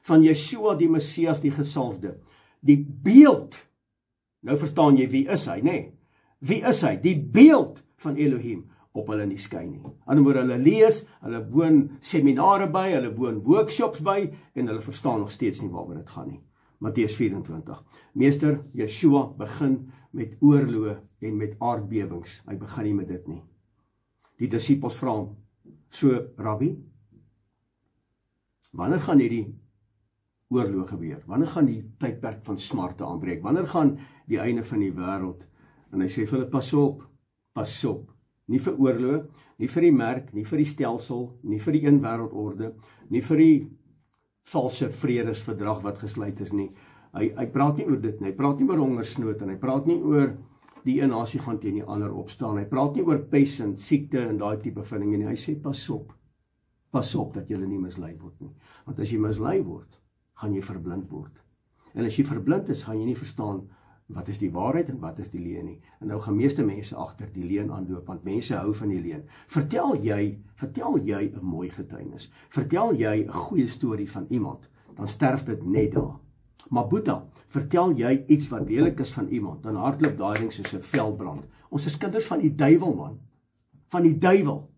van Yeshua die Messias die gesalfde, die beeld, nou verstaan jy wie is hy, nee? Wie is hy? Die beeld van Elohim op hulle nie skyn nie. Anderswoorde hulle lees, hulle woon seminare by, hulle woon workshops by en hulle verstaan nog steeds nie waaroor dit gaan nie. Matteus 24. Meester Yeshua begin met oorloë en met aardbewings. Hy begin nie met dit nie. Die disippels vra hom, so Rabbi, wanneer gaan hierdie oorlog gebeur? Wanneer gaan die tydperk van smarte aanbreek? Wanneer gaan die einde van die wêreld? En hy sê vir hulle, pas op. Nie vir oorlog, nie vir die merk, nie vir die stelsel, nie vir die een wêreldorde, nie vir die valse vredesverdrag wat gesluit is nie. Hy praat nie oor dit nie. Hy praat nie oor hongersnood en hy praat nie oor die een nasie gaan teen die ander opstaan. Hy praat nie oor pes en siekte en daai tipe van dinge nie. Hy sê pas op dat jy nie mislei word nie. Want as jy mislei word, gaan jy verblind word. En as jy verblind is, gaan jy nie verstaan wat is die waarheid en wat is die leuen nie. En nou gaan meeste mense agter die leuen aanloop, want mense hou van die leuen. Vertel jy 'n mooi getuienis. Vertel jy 'n goeie storie van iemand, dan sterf dit net daar. Maar Boeta, vertel jy iets wat lelik is van iemand, dan hardloop daai ding soos 'n veldbrand. Ons is kinders van die duiwel, man. Van die duiwel.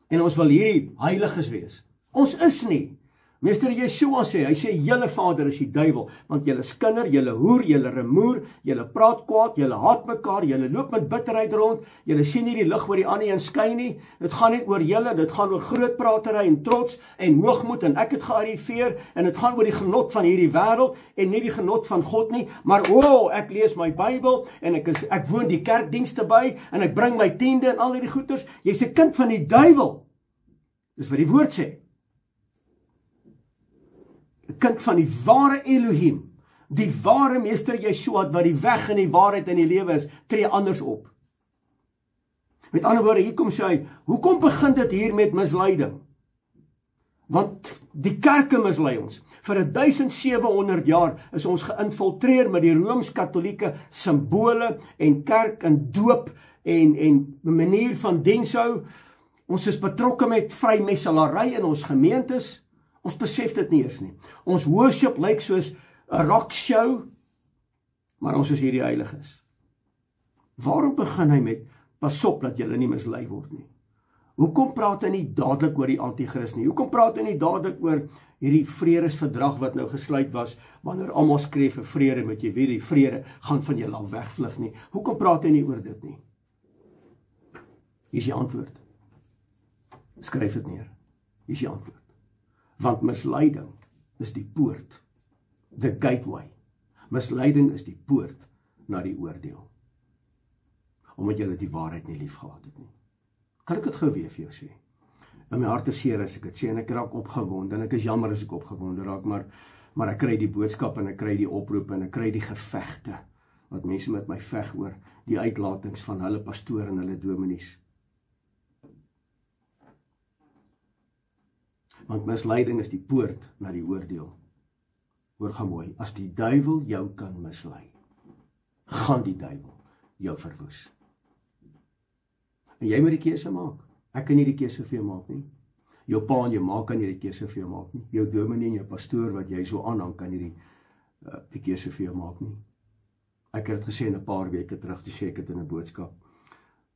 En ons wil hierdie heiliges wees. Ons is nie. Meester Yeshua sê, hy sê, julle vader is die duiwel, want julle skinder, julle hoer, julle remoer, julle praat kwaad, julle haat mekaar, julle loop met bitterheid rond, julle sien nie die lig oor die ander een skyn nie, dit gaan nie oor julle, dit gaan oor groot pratery en trots en hoogmoed en ek het gearriveer en dit gaan oor die genot van hierdie wêreld en nie die genot van God nie, maar ek lees my Bybel en ek woon die kerkdienste by en ek bring my tiende en al hierdie goeders, jy's 'n kind van die duiwel. Dis wat die woord sê. 'n kind van die ware Elohim, die ware meester Yeshua, wat die weg en die waarheid en die lewe is, tree anders op. Met ander woorde, hier kom sê hy, hoekom begin dit hier met misleiding? Want die kerke mislei ons. Vir 1700 jaar is ons geïnfiltreer met die Rooms-Katolieke simbole en kerk en doop en manier van dienshou. Ons is betrokke met vrymesselary in ons gemeentes. Ons besef dit nie eers nie. Ons worship lyk soos 'n rock show, maar ons is hierdie heiliges. Waarom begin hy met, pas op dat julle nie mislei word nie? Hoekom praat hy nie dadelik oor die antichrist nie? Hoekom praat hy nie dadelik oor hierdie vredesverdrag wat nou gesluit was, wanneer almal skree vir vrede, moet jy weet die vrede gaan van julle af wegvlug nie? Hoekom praat hy nie oor dit nie? Hier is die antwoord. Skryf dit neer. Hier is die antwoord. Want misleiding is die poort, the gateway. Misleiding is die poort na die oordeel. Omdat jy die waarheid nie lief gehad het nie. Kan ek dit gou weer vir jou sê? In my hart is seer as ek dit sê, en ek raak opgewonde, en ek is jammer as ek opgewonde raak, maar ek kry die boodskap, en ek kry die oproep, en ek kry die gevegte, wat mense met my veg oor, die uitlatings van hulle pastoor en hulle dominees. Want misleiding is die poort na die oordeel. Hoor gaan mooi, as die duiwel jou kan mislei, gaan die duiwel jou verwoes. En jy moet die keuse maak. Ek kan nie die keuse vir jou maak nie. Jou pa en jou ma kan nie die keuse vir jou maak nie. Jou dominee en jou pastoor wat jy so aanhang kan nie die keuse vir jou maak nie. Ek het dit gesê in 'n paar weke terug, toe sê ek dit in 'n boodskap.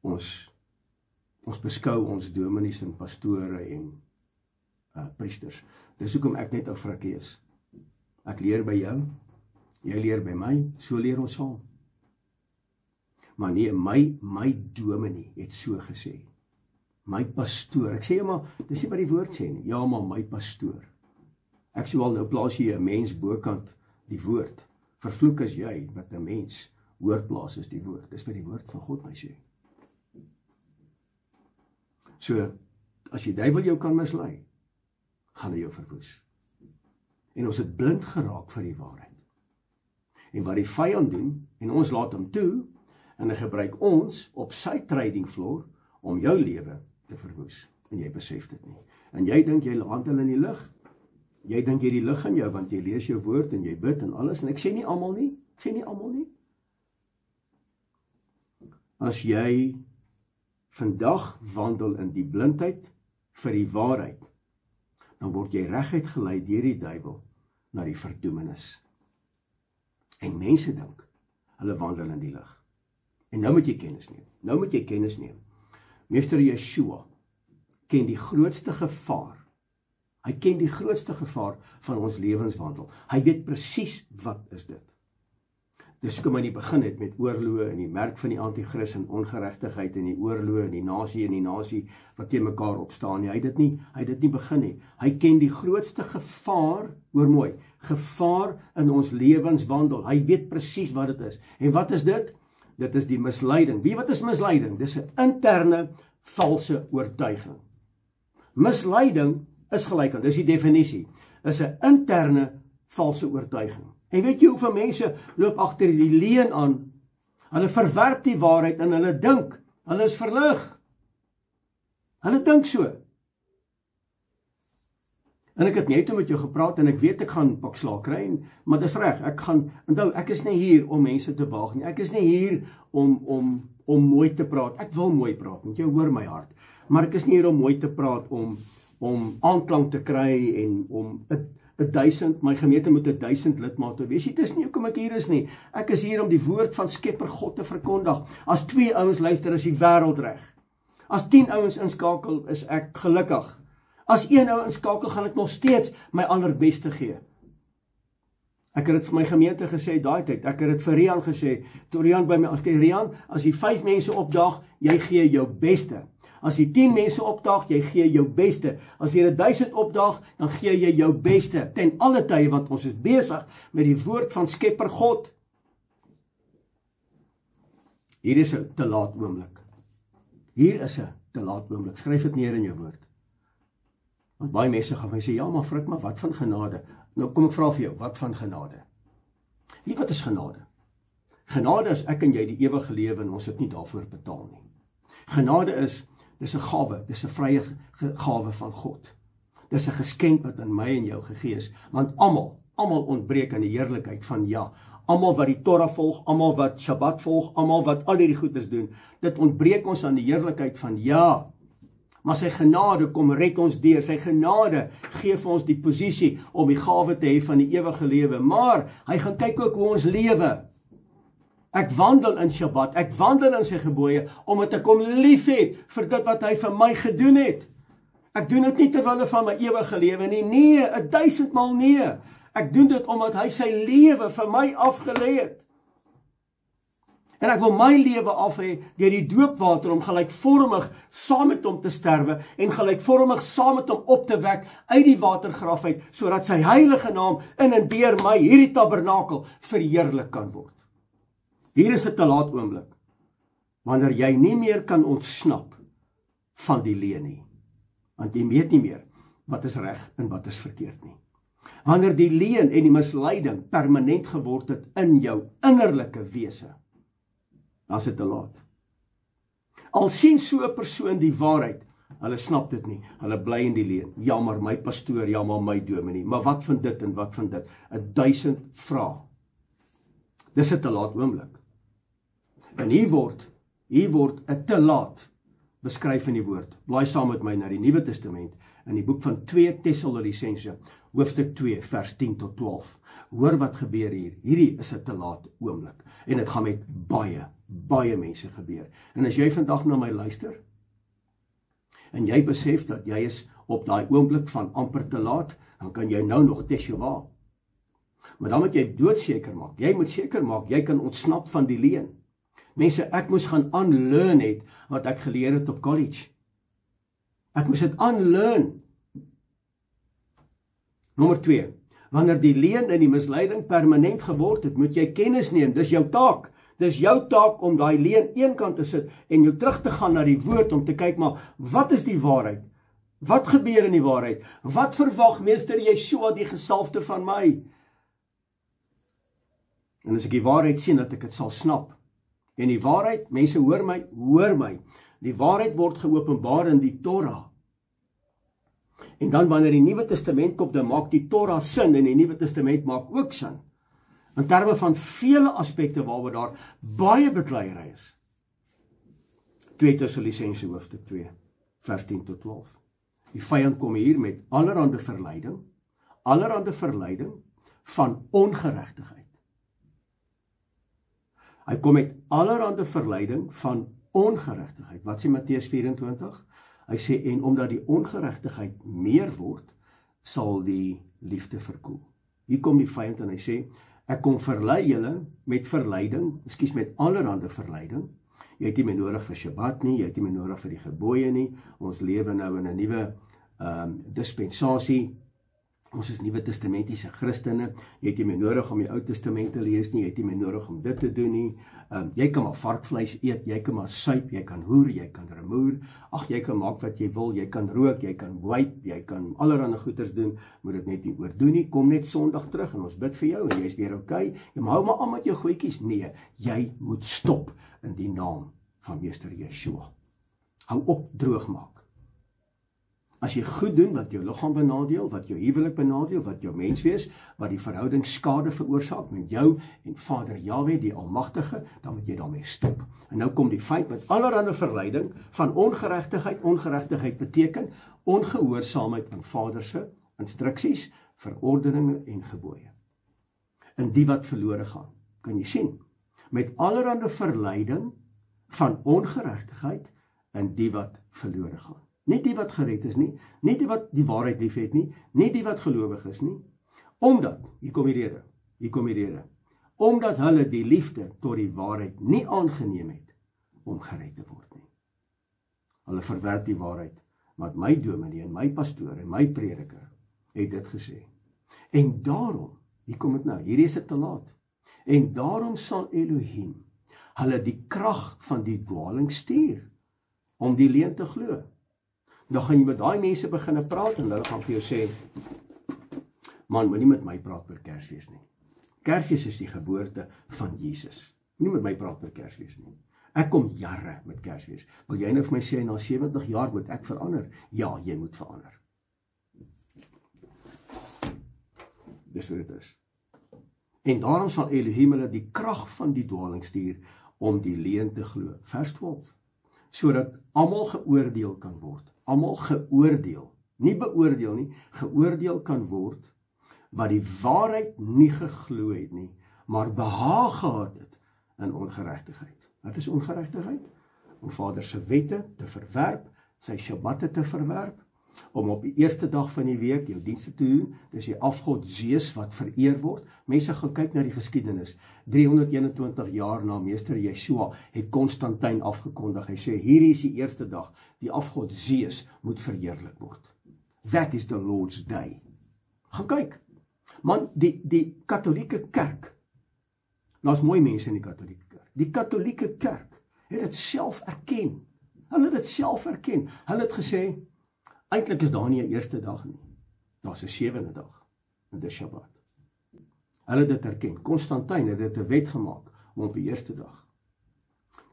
Ons beskou ons dominees en pastore en priesters. Dis hoekom ek net 'n frikkie is. Ek leer by jou, jy leer by my, so leer ons saam. Maar nee, my dominee het so gesê. My pastoor, ek sê maar, dis nie wat die woord sê nie, ja maar my pastoor. Ek sê wel, nou plaas jy 'n mens bokant die woord, vervloek is jy, wat 'n mens woordplaas is die woord, dis wat die woord van God my sê. So, as die duiwel jou kan mislei, gaan hy jou verwoes. En ons het blind geraak vir die waarheid. En wat die vyand doen, en ons laat hom toe, en hy gebruik ons op sy trading floor, om jou lewe te verwoes. En jy besef dit nie. En jy dink jy handel in die lig. Jy dink jy die lig in jou, want jy lees jou woord en jy bid en alles. En ek sê nie almal nie. As jy vandag wandel in die blindheid vir die waarheid, dan word jy reguit gelei deur die duiwel na die verdoemenis. En mense dink, hulle wandel in die lig. En nou moet jy kennis neem. Meester Yeshua ken die grootste gevaar. Hy ken die grootste gevaar van ons lewenswandel. Hy weet presies wat is dit. Dis kom hy nie begin het met oorloë en die merk van die anti-kris en ongeregtigheid en die oorloë en die nasie wat teen mekaar opstaan nie. Hy het dit nie begin nie. Hy ken die grootste gevaar, hoor mooi, gevaar in ons lewenswandel. Hy weet presies wat dit is. En wat is dit? Dit is die misleiding. Wat is misleiding? Dis 'n interne valse oortuiging. Misleiding is gelyk aan, dis die definisie, is 'n interne valse oortuiging. En weet jy hoeveel mense loop agter die leuen aan? Hulle verwerp die waarheid en hulle dink, hulle is verlig. Hulle dink so. En ek het net met jou gepraat en ek weet ek gaan pakslaag kry, maar dis reg, onthou, ek is nie hier om mense te waag nie. Ek is nie hier om mooi te praat. Ek wil mooi praat, want jy hoor my hart. Maar ek is nie hier om mooi te praat om aanklank te kry en om 1000, my gemeente moet 1000 lidmate wees. Dit is nie hoekom ek hier is nie. Ek is hier om die woord van Skepper God te verkondig. As 2 ouens luister, is die wêreld reg. As 10 ouens inskakel, is ek gelukkig. As 1 ou inskakel, gaan ek nog steeds my allerbeste gee. Ek het dit vir my gemeente gesê daai tyd. Ek het dit vir Rian gesê. Toe Rian by my afskei, Rian, as jy 5 mense opdaag, jy gee jou beste. As jy 10 mense opdaag, jy gee jou beste. As jy 1000 opdaag, dan gee jy jou beste. Ten alle tye, want ons is besig met die woord van Skepper God. Hier is 'n te laat oomblik. Skryf dit neer in jou woord. Want baie mense gaan my sê, ja, maar Frik, maar wat van genade? Nou kom ek vra vir jou, wat van genade? Wat is genade? Genade is ek en jy die ewige lewe en ons het nie daarvoor betaal nie. Genade dis 'n gawe, dis 'n vrye gawe van God. Dis 'n geskenk wat aan my en jou gegee is, want almal ontbreek aan die heerlikheid van ja. Almal wat die Torah volg, almal wat Shabbat volg, almal wat al hierdie goedes doen, dit ontbreek ons aan die heerlikheid van ja. Maar sy genade kom red ons deur, sy genade gee vir ons die posisie om die gawe te hê van die ewige lewe, maar hy gaan kyk ook hoe ons lewe. Ek wandel in Shabbat, ek wandel in sy gebooie, omdat ek hom lief het vir dit wat hy vir my gedoen het. Ek doen dit nie terwille van my ewige lewe nie, nee, 1000 maal nee. Ek doen dit omdat hy sy lewe vir my afgelê het. En ek wil my lewe af hê deur die doopwater om gelykvormig saam met hom te sterwe en gelykvormig saam met hom op te wek uit die watergraf uit, sodat sy heilige naam in en deur my hierdie tabernakel verheerlik kan word. Hier is 'n te laat oomblik, wanneer jy nie meer kan ontsnap van die leuen nie, want jy weet nie meer wat is reg en wat is verkeerd nie. Wanneer die leuen en die misleiding permanent geword het in jou innerlike wese, dan is dit te laat. Al sien so 'n persoon die waarheid, hulle snap dit nie, hulle bly in die leuen. Ja, maar my pastoor, ja, maar my dominee, maar wat van dit en wat van dit? 1000 vrae. Dis 'n te laat oomblik. En hier word 'n te laat beskryf in die woord. Blaai saam met my na die Nuwe Testament, in die boek van 2 Tessalonisense, hoofstuk 2, vers 10 tot 12. Hoor wat gebeur hier. Hierdie is 'n te laat oomblik. En dit gaan met baie mense gebeur. En as jy vandag na my luister, en jy besef dat jy is op daai oomblik van amper te laat, dan kan jy nou nog teshuwa. Maar dan moet jy doodseker maak. Jy moet seker maak, jy kan ontsnap van die leuen. Mense, ek moes gaan unlearn het wat ek geleer het op college. Ek moes dit unlearn. Nommer 2. Wanneer die leuen en die misleiding permanent geword het, moet jy kennis neem. Dis jou taak. Dis jou taak om daai leuen eenkant te sit en jou terug te gaan na die woord om te kyk, maar wat is die waarheid? Wat gebeur in die waarheid? Wat verwag Meester Yeshua die gesalfde van my? En as ek die waarheid sien, dat ek dit sal snap. En die waarheid, mense hoor my. Die waarheid word geopenbaar in die Torah. En dan wanneer die Nuwe Testament kom, dan maak die Torah sin en die Nuwe Testament maak ook sin. In terme van vele aspekte waaroor daar baie bekleierery is. 2 Tessalonisense hoofstuk 2, vers 10 tot 12. Die vyand kom hier met allerhande verleiding van ongeregtigheid. Hy kom met allerhande verleiding van ongeregtigheid. Wat sê Matteus 24? Hy sê, en omdat die ongeregtigheid meer word, sal die liefde verkoel. Hier kom die vyand en hy sê, ek kom verlei julle met verleiding, met allerhande verleiding. Jy het nie meer nodig vir Shabbat nie, jy het nie meer nodig vir die gebooie nie. Ons lewe nou in 'n nuwe dispensasie. Ons is Nuwe Testamentiese Christene. Jy het nie meer nodig om die Ou Testament te lees nie, jy het nie meer nodig om dit te doen nie. Jy kan maar varkvleis eet, jy kan maar suip, jy kan hoer, jy kan remoer. Ag, jy kan maak wat jy wil, jy kan rook, jy kan wipe, jy kan allerlei goeders doen, moet dit net nie oordoen nie. Kom net Sondag terug en ons bid vir jou en jy is weer okay. Jy hou maar aan met jou goedjies. Nee, jy moet stop in die naam van Meester Yeshua. Hou op droog maak. As jy goed doen wat jou liggaam benadeel, wat jou huwelik benadeel, wat jou menswees, wat die verhouding skade veroorsaak met jou en Vader Jahwe, die Almagtige, dan moet jy daarmee stop. En nou kom die vyand met allerlei verleiding van ongeregtigheid. Ongeregtigheid beteken ongehoorsaamheid aan Vader se instruksies, verordeninge en gebooie. En die wat verlore gaan, kan jy sien, met allerlei verleiding van ongeregtigheid en die wat verlore gaan. Nie die wat gered is nie, nie die wat die waarheid lief het nie, nie die wat gelowig is nie, omdat, hier kom die rede, omdat hulle die liefde tot die waarheid nie aangeneem het, om gered te word nie. Hulle verwerp die waarheid, maar my dominee en my pastoor en my prediker het dit gesê. En daarom, hier kom dit nou, hier is dit te laat, en daarom sal Elohim hulle die krag van die dwaling stuur, om die leuen te glo. Dan gaan jy met daai mense begin praat en hulle gaan vir jou sê, man, moenie met my praat oor Kersfees nie. Kersfees is die geboorte van Jesus. Moenie met my praat oor Kersfees nie. Ek kom jare met Kersfees. Wil jy nou vir my sê, na 70 jaar moet ek verander? Ja, jy moet verander. Dis wat dit is. En daarom sal Elohim hulle die krag van die dwaling stuur, om die leuen te glo. Vers 12. Sodat almal geoordeel kan word. Almal geoordeel, nie beoordeel nie, geoordeel kan word, wat die waarheid nie geglo het nie, maar behaag gehad het in ongeregtigheid. Wat is ongeregtigheid? Om Vader se wette te verwerp, sy Shabbatte te verwerp, om op die eerste dag van die week jou dienste te doen, dis die afgod Zeus wat vereer word. Mense gaan kyk na die geskiedenis, 321 jaar na Meester Yeshua het Konstantin afgekondig, hy sê, hier is die eerste dag, die afgod Zeus moet verheerlik word. That is the Lord's day. Gaan kyk, man, die katholieke kerk, nou is mooi mense in die katholieke kerk, het het self erken, hulle het gesê, eintlik is daar nie 'n eerste dag nie. Daar's 'n 7de dag. En dis Shabbat. Hulle het dit erken. Konstantin het dit 'n wet gemaak om op die eerste dag.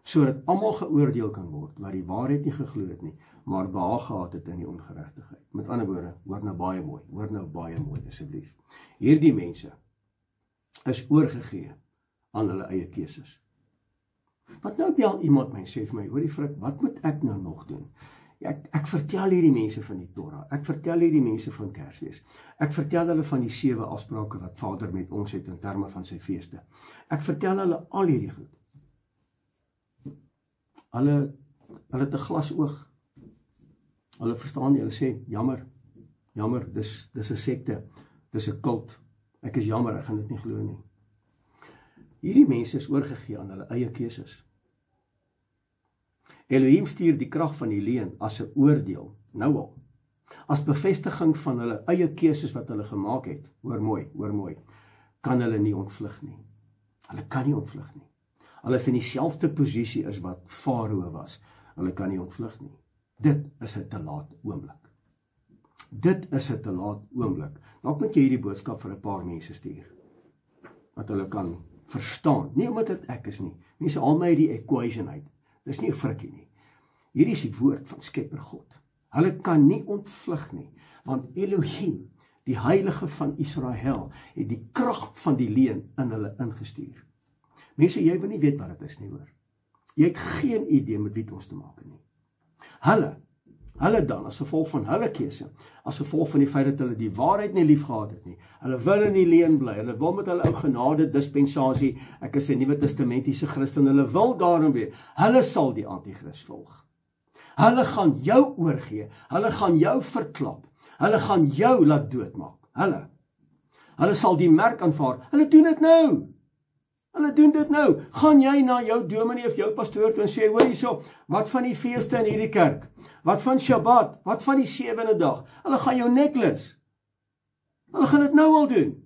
Sodat almal geoordeel kan word wat die waarheid nie geglo het nie, maar behaag gehad het in die ongeregtigheid. Met ander woorde, hoor nou baie mooi asseblief. Hierdie mense is oorgegee aan hulle eie keuses. Wat nou bel iemand my sê vir my, hoorie Frik, wat moet ek nou nog doen? Ek vertel hierdie mense van die Torah, ek vertel hierdie mense van Kersfees, ek vertel hulle van die 7 afsprake wat Vader met ons het in terme van sy feeste. Ek vertel hulle al hierdie goed. Hulle het 'n glas oog. Hulle verstaan nie, hulle sê, jammer, dis 'n sekte, dis 'n kult. Ek is jammer, ek gaan dit nie glo nie. Hierdie mense is oorgegee aan hulle eie keuses. Elohim stuur die krag van die leuen as 'n oordeel, nou al, as bevestiging van hulle eie keuses wat hulle gemaak het. Hoor mooi, kan hulle nie ontvlug nie. Hulle kan nie ontvlug nie. Hulle is in dieselfde posisie as wat Farao was. Hulle kan nie ontvlug nie. Dit is 'n te laat oomblik. Dit is 'n te laat oomblik. Dalk moet jy hierdie boodskap vir 'n paar mense stuur, wat hulle kan verstaan. Nie omdat dit ek is nie. Mense haal my die equation uit. Dis nie 'n frikkie nie. Hierdie is die woord van Skepper God. Hulle kan nie ontvlug nie, want Elohim, die heilige van Israel, het die krag van die leuen in hulle ingestuur. Mense, jy wil nie weet wat dit is nie, hoor. Jy het geen idee met wie het ons te maak nie. Hulle dan, as gevolg van hulle keuse, as gevolg van die feit dat hulle die waarheid nie lief gehad het nie, hulle wil in die leuen bly, hulle wil met hulle ou genade dispensasie, ek is 'n Nuwe Testamentiese Christen, hulle wil daarom weer, hulle sal die anti-kris volg. Hulle gaan jou oorgee, hulle gaan jou verklap, hulle gaan jou laat doodmaak, hulle sal die merk aanvaar, hulle doen dit nou. Gaan jy na jou dominee of jou pastoor toe en sê, hoor hierso, wat van die feeste in hierdie kerk? Wat van Shabbat? Wat van die 7de dag? Hulle gaan jou nek lus. Hulle gaan dit nou al doen.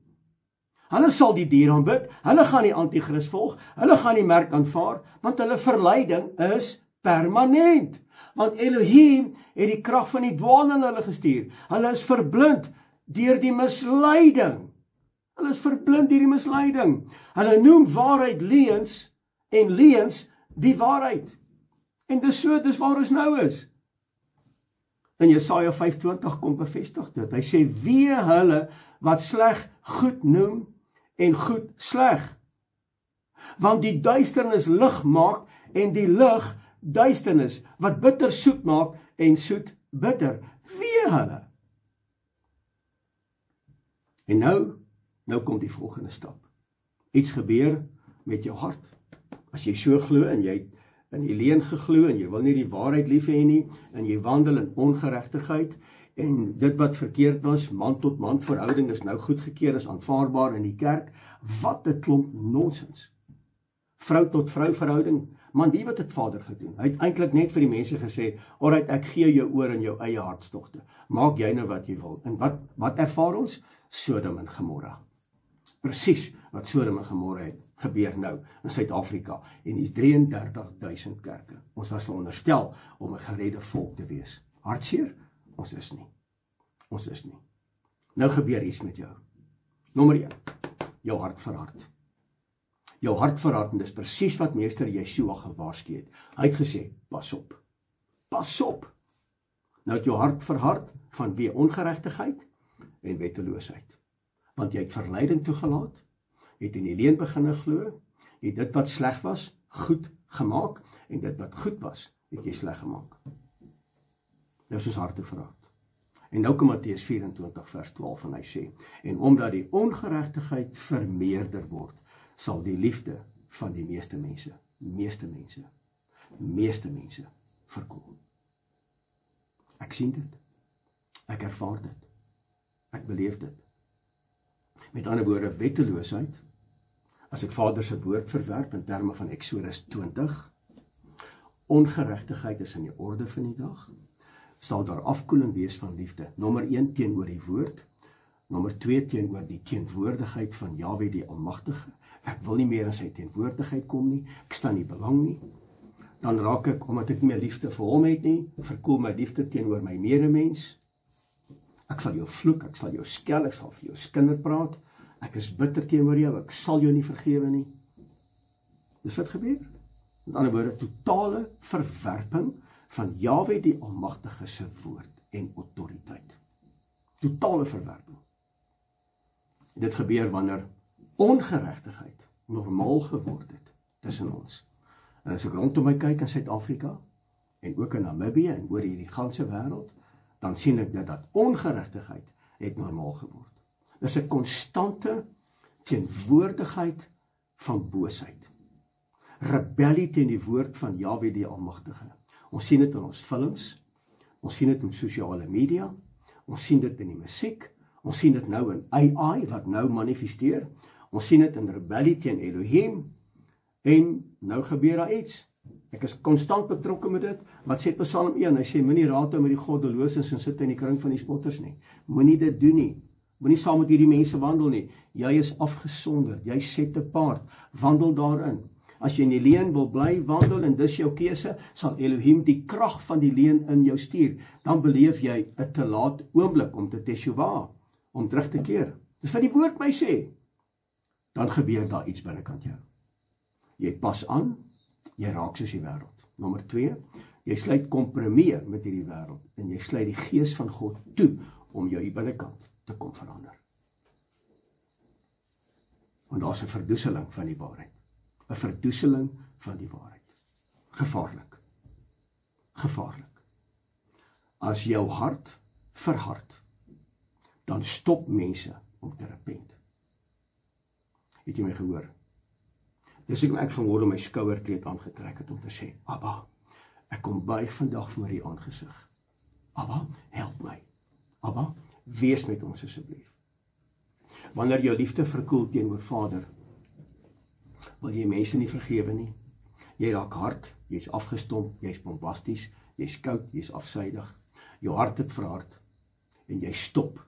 Hulle sal die dier aanbid, hulle gaan die anti-kris volg, hulle gaan die merk aanvaar, want hulle verleiding is permanent. Want Elohim het die krag van die dwaal in hulle gestuur. Hulle is verblind deur die misleiding. Hulle noem waarheid leuns en leuns die waarheid. En dis waar ons nou is. In Jesaja 5:20 kom bevestig dit. Hy sê, wee hulle wat sleg goed noem en goed sleg. Want die duisternis lig maak en die lig duisternis, wat bitter soet maak en soet bitter. Wee hulle. En nou kom die volgende stap. Iets gebeur met jou hart. As jy so glo en jy in die leuen geglo en jy wil nie die waarheid lief hê nie en jy wandel in ongeregtigheid en dit wat verkeerd was, man tot man verhouding is nou goedgekeur, is aanvaarbaar in die kerk. Wat 'n klomp nonsens. Vrou tot vrou verhouding, man, die wat het Vader gedoen. Hy het eintlik net vir die mense gesê, alright, ek gee jou oor in jou eie hartstogte. Maak jy nou wat jy wil. En wat ervaar ons? Sodom en Gomorra. Presies wat Sodom en Gomorra het gebeur nou in Suid-Afrika en die 33.000 kerke. Ons was veronderstel om 'n geredde volk te wees. Hartseer? Ons is nie. Nou gebeur iets met jou. Nommer 1, jou hart verhard. Jou hart verhard, en dis presies wat meester Yeshua gewaarsku het. Hy het gesê, pas op. Nou het jou hart verhard vanweë ongeregtigheid en wetteloosheid. Want jy het verleiding toegelaat, jy het in die leuen begin glo, jy het dit wat sleg was, goed gemaak, en dit wat goed was, het jy sleg gemaak. Nou is ons harte verhard. En nou kom Matteus 24 vers 12 en hy sê, en omdat die ongeregtigheid vermeerder word, sal die liefde van die meeste mense verkoel. Ek sien dit, ek ervaar dit, ek beleef dit. Met ander woorde, wetteloosheid, as ek Vader se woord verwerp in terme van Eksodus 20, ongeregtigheid is in die orde van die dag, sal daar afkoeling wees van liefde. Nommer 1 teenoor die woord, nommer 2 teenoor die teenwoordigheid van Jahwe die Almagtige. Ek wil nie meer in sy teenwoordigheid kom nie, ek staan nie belang nie. Dan raak ek, omdat ek nie meer liefde vir hom het nie, verkoel my liefde teenoor my medemens. Ek sal jou vloek, ek sal jou skel, ek sal vir jou skinder praat, ek is bitter teenoor jou, ek sal jou nie vergewe nie. Dis wat gebeur. Met ander woorde, totale verwerping van Jahwe die Almagtige se woord en autoriteit. Totale verwerping. Dit gebeur wanneer ongeregtigheid normaal geword het tussen ons. En as ek rondom my kyk in Suid-Afrika en ook in Namibië en oor hierdie ganse wêreld, dan sien ek dat ongeregtigheid het normaal geword. Dis 'n konstante teenwoordigheid van boosheid. Rebellie teen die woord van Jahwe die Almagtige. Ons sien dit in ons films, ons sien dit in sosiale media, ons sien dit in die musiek, ons sien dit nou in AI wat nou manifesteer, ons sien dit in rebellie teen Elohim, en nou gebeur daar iets. Ek is konstant betrokke met dit. Wat sê Psalm 1? Hy sê, moenie raad hou met die goddeloses en sit in die kring van die spotters nie. Moenie dit doen nie. Moenie saam met hierdie mense wandel nie. Jy is afgesonder, jy set apart, wandel daarin. As jy in die leuen wil bly wandel en dis jou keuse, sal Elohim die krag van die leuen in jou stuur. Dan beleef jy 'n te laat oomblik om te teshuwa, om terug te keer. Dis wat die woord my sê. Dan gebeur daar iets binnekant jou. Jy pas aan, jy raak soos die wêreld. Nommer 2, jy sluit kompromie met hierdie wêreld en jy sluit die gees van God toe om jou hier binnekant te kom verander. Want daar's 'n verdoeseling van die waarheid. 'n Verdoeseling van die waarheid. Gevaarlik. Gevaarlik. As jou hart verhard, dan stop mense om te repent. Het jy my gehoor? Dis ek vanmôre my skouerkleed aangetrek het om te sê, Abba, ek kom buig vandag voor U aangesig. Abba, help my. Abba, wees met ons asseblief. Wanneer jou liefde verkoel teenoor Vader, wil jy mense nie vergewe nie. Jy raak hard, jy's afgestomp, jy's bombasties, jy's koud, jy's afsydig. Jou hart het verhard en jy stop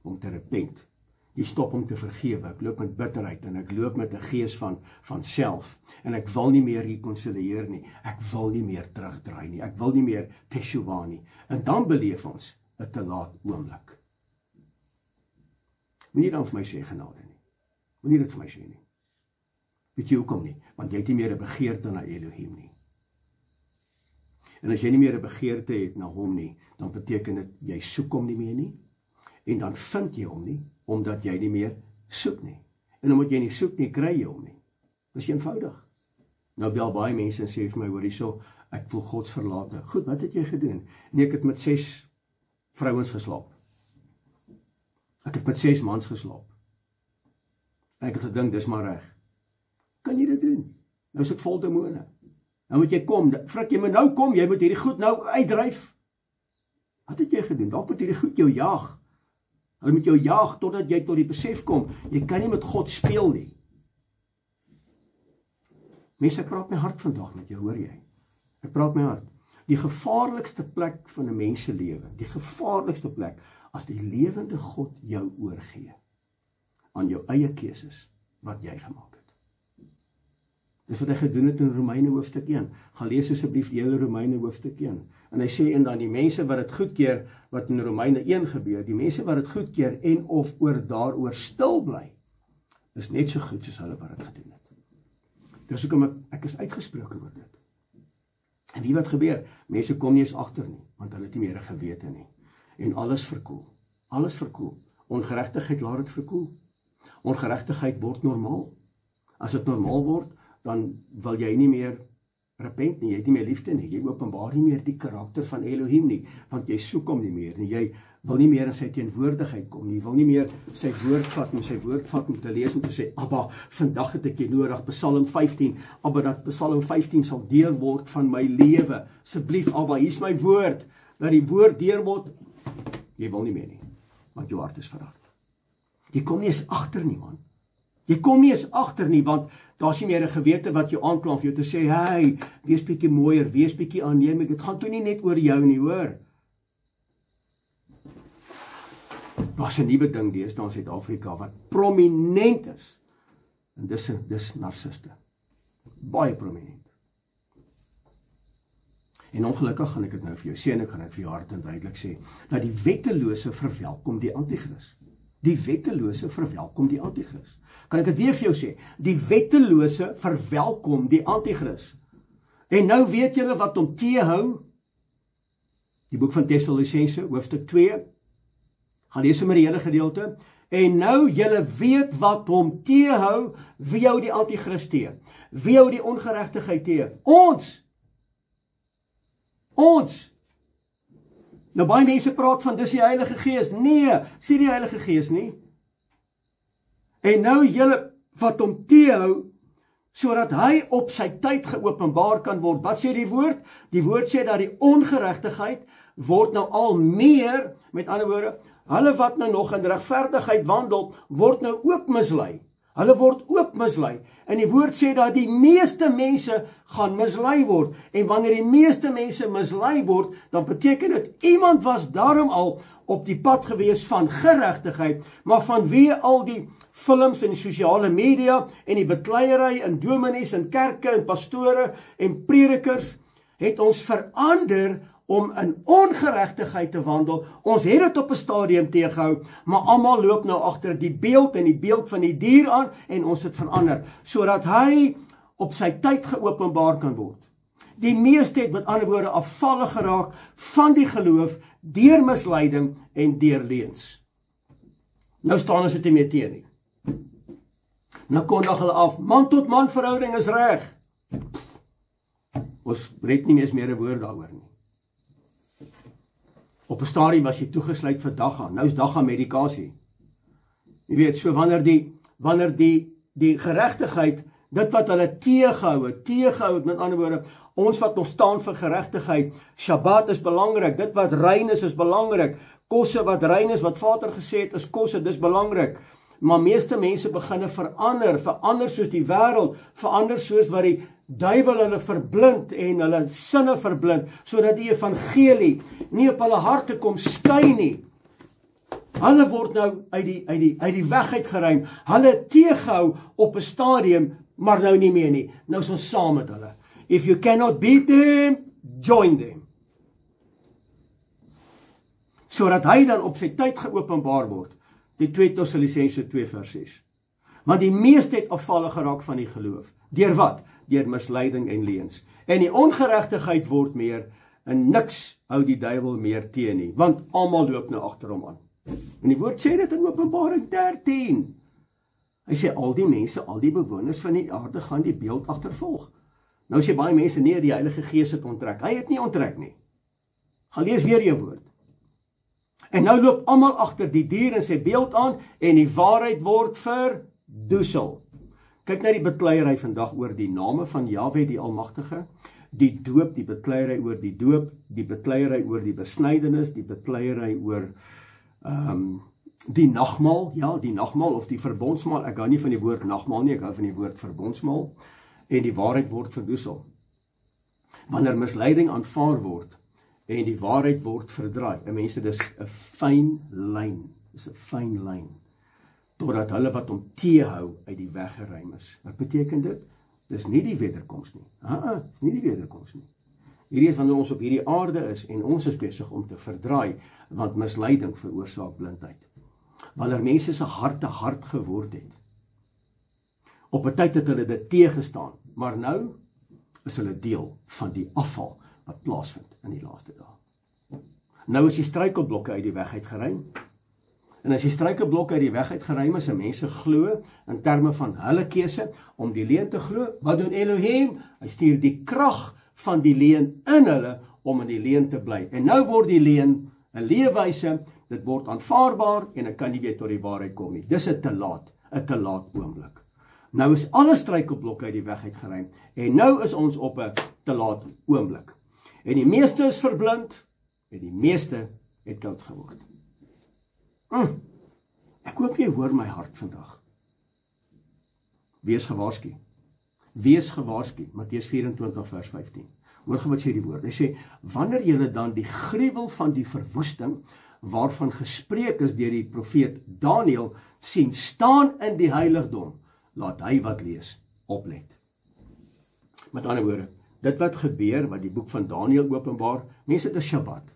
om te repent. Jy stop om te vergewe. Ek loop met bitterheid en ek loop met 'n gees van self en ek wil nie meer reconcilieer nie. Ek wil nie meer terugdraai nie. Ek wil nie meer teshuwa nie. En dan beleef ons 'n te laat oomblik. Moenie dan vir my sê genade nie. Moenie dit vir my sê nie. Weet jy hoekom nie? Want jy het nie meer 'n begeerte na Elohim nie. En as jy nie meer 'n begeerte het na hom nie, dan beteken dit jy soek hom nie meer nie. En dan vind jy hom nie, omdat jy nie meer soek nie. En omdat jy nie soek nie, kry jy hom nie. Dis eenvoudig. Nou bel baie mense en sê vir my, hoor hierso, ek voel God se verlate. Goed, wat het jy gedoen? Nee, ek het met 6 vrouens geslaap. Ek het met 6 mans geslaap. En ek het gedink, dis maar reg. Kan jy dit doen? Nou is ek vol demone. Nou moet jy kom, Frik, jy moet nou kom, jy moet hierdie goed nou uitdryf. Wat het jy gedoen? Dalk moet hierdie goed jou jaag. Hulle moet jou jaag totdat jy tot die besef kom. Jy kan nie met God speel nie. Mense, ek praat my hart vandag met jou, hoor jy? Ek praat my hart. Die gevaarlikste plek van 'n mens se lewe, die gevaarlikste plek, as die lewende God jou oorgee aan jou eie keuses wat jy gemaak het. Dis wat hy gedoen het in Romeine hoofstuk 1. Gaan lees asseblief die hele Romeine hoofstuk 1. En hy sê en dan die mense wat dit goedkeur wat in Romeine 1 gebeur, die mense wat dit goedkeur en of daaroor stil bly, is net so goed soos hulle wat dit gedoen het. Dis hoekom ek is uitgesproke oor dit. En wie wat gebeur? Mense kom nie eens agter nie, want hulle het nie meer 'n gewete nie. En alles verkoel. Alles verkoel. Ongeregtigheid laat dit verkoel. Ongeregtigheid word normaal. As dit normaal word, dan wil jy nie meer repent nie, jy het nie meer liefde nie, jy openbaar nie meer die karakter van Elohim nie, want jy soek hom nie meer nie, jy wil nie meer in sy teenwoordigheid kom nie, jy wil nie meer sy woord vat om te lees om te sê, Abba, vandag het ek jy nodig, Psalm 15, Abba, dat Psalm 15 sal deel word van my lewe, asseblief, Abba, hier is my woord, dat die woord deel word, jy wil nie meer nie, want jou hart is verhard. Jy kom nie eens agter nie, man. Jy kom nie eens agter nie, want daar is nie meer 'n gewete wat jou aankla vir jou te sê, hey, wees bietjie mooier, wees bietjie aannemend, dit gaan toe nie net oor jou nie, hoor. Daar's 'n nuwe ding deesdae in Suid-Afrika wat prominent is, en dis narciste. Baie prominent. En ongelukkig gaan ek dit nou vir jou sê, en ek gaan dit vir jou hard en duidelik sê, dat die wettelose verwelkom die anti-kris. Die wettelose verwelkom die anti-kris. Kan ek dit weer vir jou sê? Die wettelose verwelkom die anti-kris. En nou weet julle wat hom teehou? Die boek van Tessalonisense, hoofstuk 2. Gaan lees sommer die hele gedeelte. En nou julle weet wat hom teehou, wie hou die anti-kris teë? Wie hou die ongeregtigheid teë? Ons! Nou baie mense praat van dis die Heilige Gees. Nee, sê die Heilige Gees nie. En nou julle wat hom teehou, sodat hy op sy tyd geopenbaar kan word. Wat sê die woord? Die woord sê dat die ongeregtigheid word nou al meer, met ander woorde, hulle wat nou nog in regverdigheid wandel, word nou ook mislei. Hulle word ook mislei. En die woord sê dat die meeste mense gaan mislei word. En wanneer die meeste mense mislei word, dan beteken dit iemand was daarom al op die pad gewees van geregtigheid, maar vanweë al die films en die sosiale media en die bekleierery en dominees en kerke en pastore en predikers het ons verander om in ongeregtigheid te wandel. Ons het dit op 'n stadium teëgehou, maar almal loop nou agter die beeld en die beeld van die dier aan en ons het verander, sodat hy op sy tyd geopenbaar kan word. Die meeste het met ander woorde afvallig geraak van die geloof deur misleiding en deur leuns. Nou staan ons dit nie meer teen nie. Nou kondig hulle af, man tot man verhouding is reg. Ons red nie eens meer 'n woord daaroor nie. Op 'n stadium was jy toegesluit vir dagga, nou is dagga medikasie. Jy weet, so wanneer die geregtigheid, dit wat hulle teëgehou het, met ander woorde, ons wat nog staan vir geregtigheid, Shabbat is belangrik, dit wat rein is belangrik, kosse wat rein is, wat Vader gesê het, is kosse, dis belangrik. Maar meeste mense beginne verander soos die wêreld, verander soos wat die duiwel hulle verblind en hulle sinne verblind, sodat die evangelie nie op hulle harte kom skyn nie. Hulle word nou uit die weg uitgeruim. Hulle teëgehou op 'n stadium, maar nou nie meer nie. Nou is ons saam met hulle. If you cannot beat them, join them. Sodat hy dan op sy tyd geopenbaar word. Die 2 Tessalonisense 2 vers 6. Want die meeste het afvallig geraak van die geloof. Deur wat? Deur misleiding en leuns. En die ongeregtigheid word meer, en niks hou die duiwel meer teen nie, want almal loop nou agter hom aan. En die woord sê dit in Openbaring 13. Hy sê al die mense, al die bewoners van die aarde gaan die beeld agtervolg. Nou sê baie mense nee, die Heilige Gees het onttrek. Hy het nie onttrek nie. Gaan lees weer jou woord. En nou loop almal agter die dier en sy beeld aan en die waarheid word verdoesel. Kyk na die bekleierery vandag oor die name van Jahwe die Almagtige, die doop, die bekleierery oor die doop, die bekleierery oor die besnydenis, die bekleierery oor die nagmaal, ja, die nagmaal of die verbondsmaal. Ek hou nie van die woord nagmaal nie, ek hou van die woord verbondsmaal. En die waarheid word verdoesel. Wanneer misleiding aanvaar word en die waarheid word verdraai. En mense, dis 'n fyn lyn. Dis 'n fyn lyn. Totdat hulle wat hom teëhou uit die weg geruim is. Wat beteken dit? Dis nie die wederkoms nie. Dis nie die wederkoms nie. Hierdie is wanneer ons op hierdie aarde is en ons is besig om te verdraai, want misleiding veroorsaak blindheid. Wanneer mense se harte hard geword het. Op 'n tyd het hulle dit teëgestaan, maar nou is hulle deel van die afval wat plaasvind in die laaste dae. Nou is die struikelblokke uit die weg uitgeruim. En as die struikelblokke uit die weg uitgeruim is, en mense glo in terme van hulle keuse om die leuen te glo, wat doen Elohim? Hy stuur die krag van die leuen in hulle om in die leuen te bly. En nou word die leuen 'n leefwyse, dit word aanvaarbaar en dit kan nie weer tot die waarheid kom nie. Dis 'n te laat oomblik. Nou is alle struikelblokke uit die weg uitgeruim en nou is ons op 'n te laat oomblik. En die meeste is verblind en die meeste het koud geword. Ek hoop jy hoor my hart vandag. Wees gewaarsku. Wees gewaarsku. Matteus 24 vers 15. Hoor gou wat sê die woord. Hy sê, wanneer julle dan die gruwel van die verwoesting, waarvan gespreek is deur die profeet Daniël, sien staan in die heiligdom, laat hy wat lees, oplet. Met ander woorde, dit wat gebeur, wat die boek van Daniël openbaar, mense, dit is Shabbat.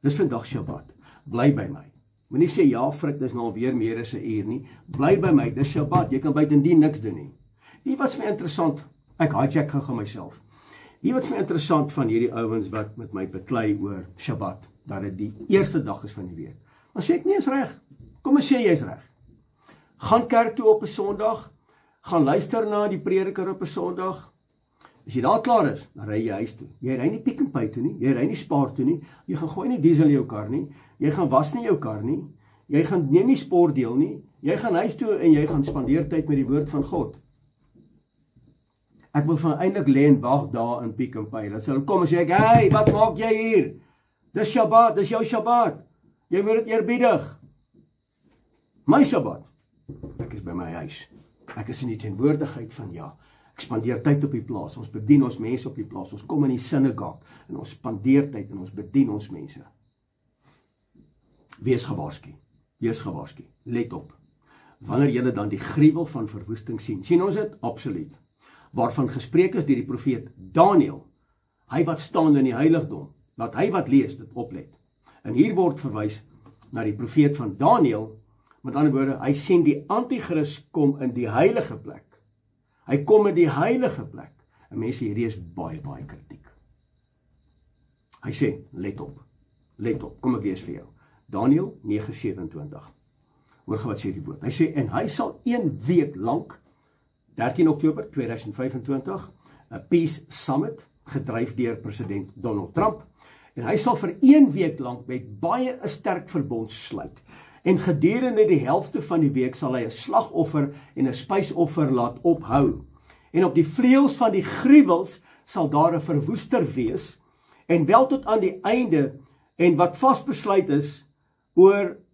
Dis vandag Shabbat. Bly by my. Moenie sê, ja, Frik, dis nou alweer meer as 'n uur nie. Bly by my, dis Shabbat. Jy kan buitendien niks doen nie. Hier wat is my interessant, ek hijack gou myself. Hier wat is my interessant van hierdie ouens wat met my beklei oor Shabbat, dat dit die eerste dag is van die week. Maar sê ek nie is reg. Kom en sê jy is reg. Gaan kerk toe op 'n Sondag, gaan luister na die prediker op 'n Sondag. As jy daar klaar is, dan ry jy huis toe. Jy ry nie Pick n Pay toe nie, jy ry nie Spar toe nie, jy gaan gooi nie diesel in jou kar nie, jy gaan was nie jou kar nie, jy gaan neem nie sportdeel nie, jy gaan huis toe en jy gaan spandeer tyd met die woord van God. Ek wil van eintlik lê en wag daar in Pick n Pay. Dat hulle kom en sê ek, hey, wat maak jy hier? Dis Shabbat, dis jou Shabbat. Jy moet dit eerbiedig. My Shabbat. Ek is by my huis. Ek is in die teenwoordigheid van ja. Ek spandeer tyd op die plaas, ons bedien ons mense op die plaas, ons kom in die synagoge, en ons spandeer tyd, en ons bedien ons mense. Wees gewaarsku, let op. Wanneer julle dan die gruwel van verwoesting sien ons dit? Absoluut. Waarvan gespreek is deur die profeet Daniël, hy wat staan in die heiligdom, laat hy wat lees dit oplet. En hier word verwys na die profeet van Daniël, met ander woorde, hy sien die antichrist kom in die heilige plek. Hy kom in die heilige plek. En mense, hierdie is baie kritiek. Hy sê, let op, kom ek lees vir jou. Daniël 9:27. Hoor wat sê die woord. Hy sê, en hy sal 1 week lank, 13 Oktober 2025, 'n Peace Summit, gedryf deur president Donald Trump, en hy sal vir 1 week lank met baie 'n sterk verbond sluit. En gedurende die helfte van die week sal hy 'n slagoffer en 'n spysoffer laat ophou. En op die vleuels van die gruwels sal daar 'n verwoester wees, en wel tot aan die einde, en wat vasbesluit is,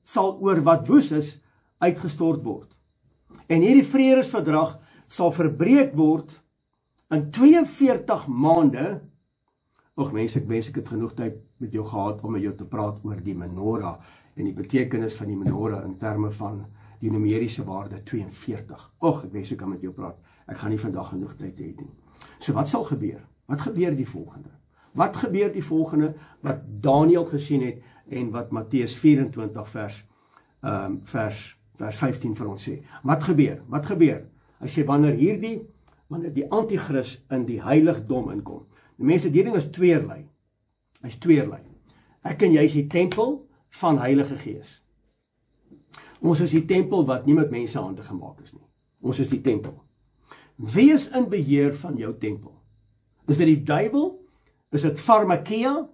sal oor wat woes is, uitgestort word. En hierdie vredesverdrag sal verbreek word in 42 maande. Och mense, ek het genoeg tyd met jou gehad om met jou te praat oor die menorah en die betekenis van die menorah in terme van die numeriese waarde 42. Och, ek kan met jou praat. Ek gaan nie vandag genoeg tyd hê nie. So wat sal gebeur? Wat gebeur die volgende? Wat gebeur die volgende wat Daniël gesien het en wat Matteus 24 vers 15 vir ons sê? Wat gebeur? Hy sê wanneer die antichrist in die heiligdom inkom. Die mense, die ding is tweerlei. Hy's tweerlei. Ek en jy is die tempel van Heilige Gees. Ons is die tempel wat nie met mense hande gemaak is nie. Ons is die tempel. Wie is in beheer van jou tempel? Is dit die duiwel? Is dit Pharmakia?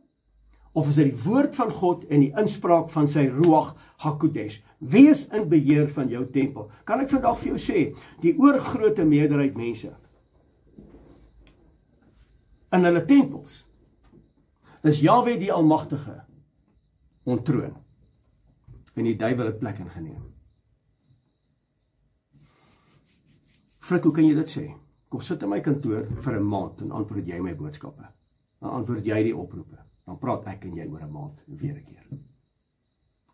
Of is dit die woord van God en die inspraak van sy Ruach HaKodesh? Wie is in beheer van jou tempel? Kan ek vandag vir jou sê, die oorgrote meerderheid mense in hulle tempels is Jahwe die Almagtige onttroon en die duiwel het plek ingeneem. Frik, hoe kan jy dit sê? Kom sit in my kantoor vir 'n maand en antwoord jy my boodskappe. Dan antwoord jy die oproepe. Dan praat ek en jy oor 'n maand weer 'n keer.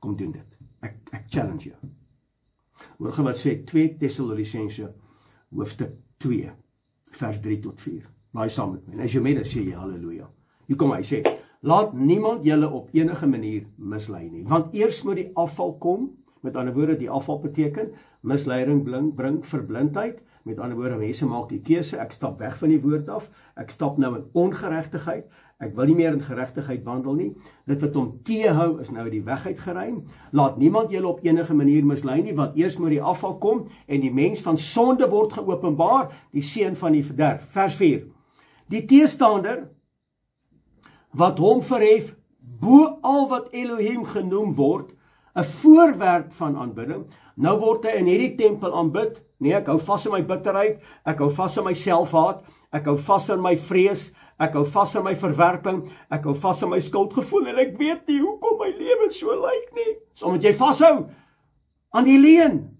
Kom doen dit. Ek challenge jou. Hoor wat sê 2 Tessalonisense hoofstuk 2 vers 3 tot 4. Laai saam met my. En as jy met dit sê jy halleluja. Hier kom hy sê, laat niemand julle op enige manier mislei nie. Want eers moet die afval kom. Met ander woorde, die afval beteken misleiding bring verblindheid. Met ander woorde, mense maak die keuse, ek stap weg van die woord af, ek stap nou in ongeregtigheid, ek wil nie meer in geregtigheid wandel nie. Dit wat hom teehou is nou die weg uitgeruim. Laat niemand julle op enige manier mislei nie, want eers moet die afval kom en die mens van sonde word geopenbaar, die seun van die verderf. Vers 4. Die teestander wat hom verhef bo al wat Elohim genoem word, 'n voorwerp van aanbidding. Nou word hy in hierdie tempel aanbid. Nee, ek hou vas in my bitterheid, ek hou vas in my selfhaat, ek hou vas in my vrees, ek hou vas in my verwerping, ek hou vas in my skuldgevoel en ek weet nie hoekom my lewe so lyk nie. So omdat jy vashou aan die leuen.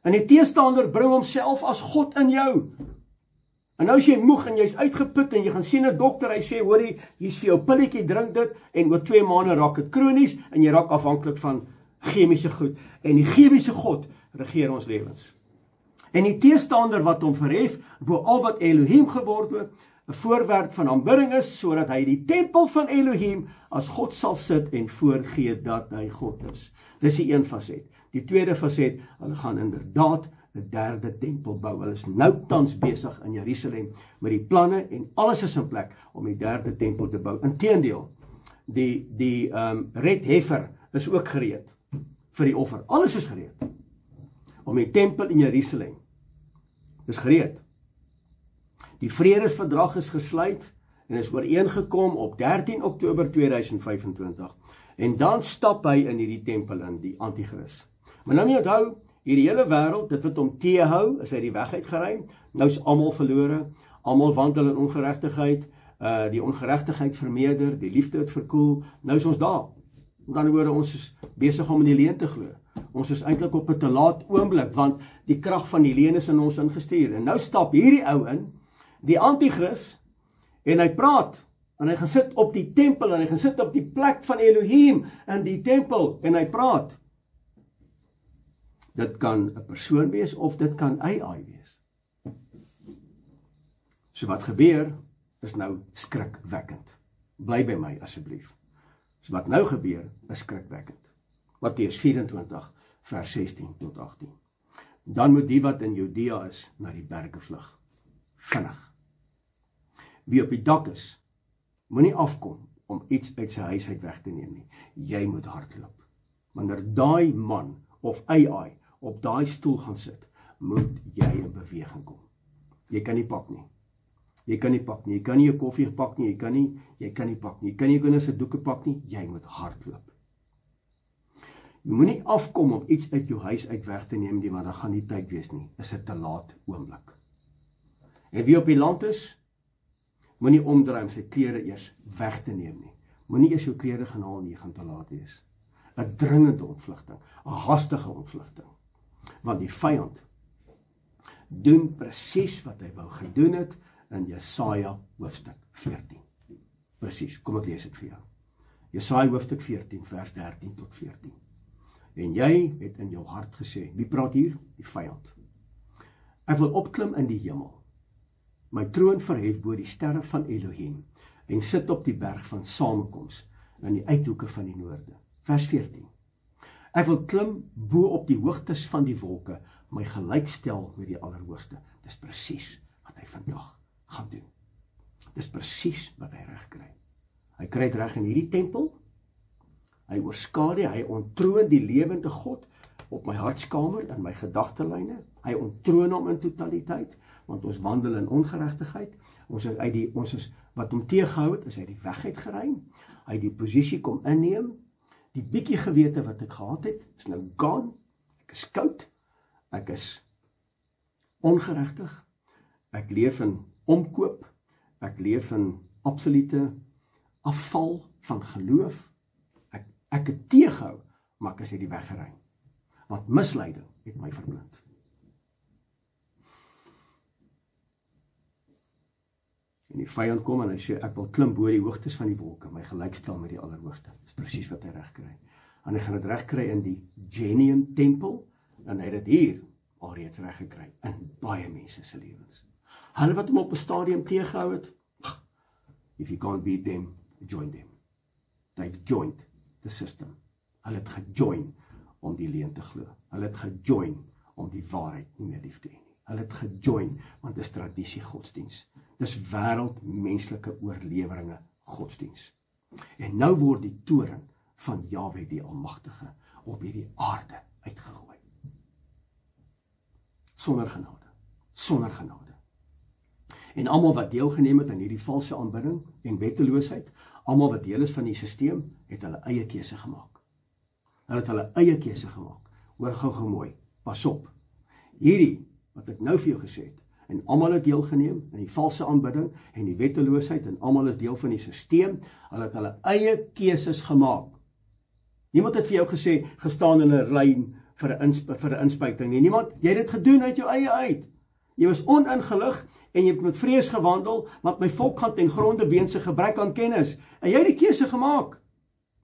En die teestander bring homself as God in jou. En nou as jy moeg en jy's uitgeput en jy gaan sien 'n dokter, hy sê, hoorie, hier's vir jou pilletjie, drink dit en oor 2 maande raak dit kronies en jy raak afhanklik van chemiese goed. En die chemiese God regeer ons lewens. En die teestander wat hom verhef, bo al wat Elohim geword het, 'n voorwerp van aanbidding is, sodat hy die tempel van Elohim as God sal sit en voorgee dat hy God is. Dis die een faset. Die tweede faset, hulle gaan inderdaad 'n derde tempel bou. Hulle is nou tans besig in Jerusalem met die planne en alles is in plek om die derde tempel te bou. Inteendeel, die red heifer is ook gereed vir die offer. Alles is gereed om die tempel in Jerusalem is gereed. Die vredesverdrag is gesluit en is ooreengekom op 13 Oktober 2025. En dan stap hy in hierdie tempel in, die antichrist. Maar nou nie onthou, hierdie hele wêreld, dit wat hom teehou, is hy die weg uitgeruim. Nou is almal verlore, almal wandel in ongeregtigheid, die ongeregtigheid vermeerder, die liefde het verkoel. Nou is ons daar. Met ander woorde, ons is besig om in die leuen te glo. Ons is eintlik op 'n te laat oomblik, want die krag van die leuen is in ons ingestuur. En nou stap hierdie ou in, die anti-kris, en hy praat, en hy gaan sit op die tempel, en hy gaan sit op die plek van Elohim in die tempel, en hy praat. Dit kan 'n persoon wees, of dit kan AI wees. So wat gebeur, is nou skrikwekkend. Bly by my, asseblief. So wat nou gebeur, is skrikwekkend. Matteus 24, vers 16 tot 18. Dan moet die wat in Judea is, na die berge vlug. Vinnig. Wie op die dak is, moenie afkom om iets uit sy huis uit weg te neem nie. Jy moet hardloop. Wanneer daai man of AI op daai stoel gaan sit, moet jy in beweging kom. Jy kan nie pak nie. Jy kan nie pak nie. Jy kan nie 'n koffie pak nie. Jy kan nie pak nie. Jy kan nie kinders se doeke pak nie. Jy moet hardloop. Jy moenie afkom om iets uit jou huis uit weg te neem nie, want dan gaan nie tyd wees nie. Is 'n te laat oomblik. En wie op die land is, moenie omdraai om sy klere eers weg te neem nie. Moenie eers jou klere gaan haal nie, jy gaan te laat wees. 'n Dringende ontvlugting, 'n hastige ontvlugting. Want die vyand doen presies wat hy wou gedoen het in Jesaja hoofstuk 14. Presies, kom ek lees dit vir jou. Jesaja hoofstuk 14 vers 13 tot 14. En jy het in jou hart gesê, wie praat hier? Die vyand. Ek wil opklim in die hemel, my troon verhef bo die sterre van Elohim, en sit op die berg van samekoms, in die uithoeke van die noorde. Vers 14. Ek wil klim bo op die hoogtes van die wolke, my gelykstel met die Allerhoogste. Dis presies wat hy vandag gaan doen. Dis presies wat hy reg kry. Hy kry dit reg in hierdie tempel. Hy oorskadu, hy onttroon die lewende God op my hartskamer, in my gedagtelyne. Hy onttroon hom in totaliteit, want ons wandel in ongeregtigheid. Ons is wat hom teëgehou het, is hy die weg uit geruim. Hy die posisie kom inneem. Die bietjie gewete wat ek gehad het, is nou gone. Ek is koud. Ek is ongeregtig. Ek leef in omkoop. Ek leef in absolute afval van geloof. Ek het teëgehou, maar ek is uit die weg geruim. Want misleiding het my verblind. En die vyand kom en hy sê, ek wil klim bo die hoogtes van die wolke, my gelykstel met die Allerhoogste. Dis presies wat hy reg kry. En hy gaan dit reg kry in die Genian tempel, en hy het dit hier alreeds reg gekry, in baie mense se lewens. Hulle wat hom op 'n stadium teëgehou het, if you can't beat them, join them. They've joined the system. Hulle het gejoin om die leuen te glo. Hulle het gejoin om die waarheid nie meer lief te hê nie. Hulle het gejoin, want dis tradisie godsdiens. Dis wêreldmenslike oorleweringe godsdiens. En nou word die toren van Jahwe die Almagtige op hierdie aarde uitgegooi. Sonder genade. Sonder genade. En almal wat deelgeneem het aan hierdie valse aanbidding en wetteloosheid, almal wat deel is van die stelsel, het hulle eie keuse gemaak. Hulle het hulle eie keuse gemaak. Hoor gou mooi, pas op. Hierdie, wat ek nou vir jou gesê het, en almal het deelgeneem in die valse aanbidding en die wetteloosheid, en almal is deel van die stelsel, hulle het hulle eie keuses gemaak. Niemand het vir jou gesê, gestaan in 'n lyn vir 'n inspuiting nie. Niemand, jy het dit gedoen uit jou eie uit. Jy was oningelig en jy het met vrees gewandel, want my volk gaan ten gronde weens sy gebrek aan kennis. En jy het die keuse gemaak.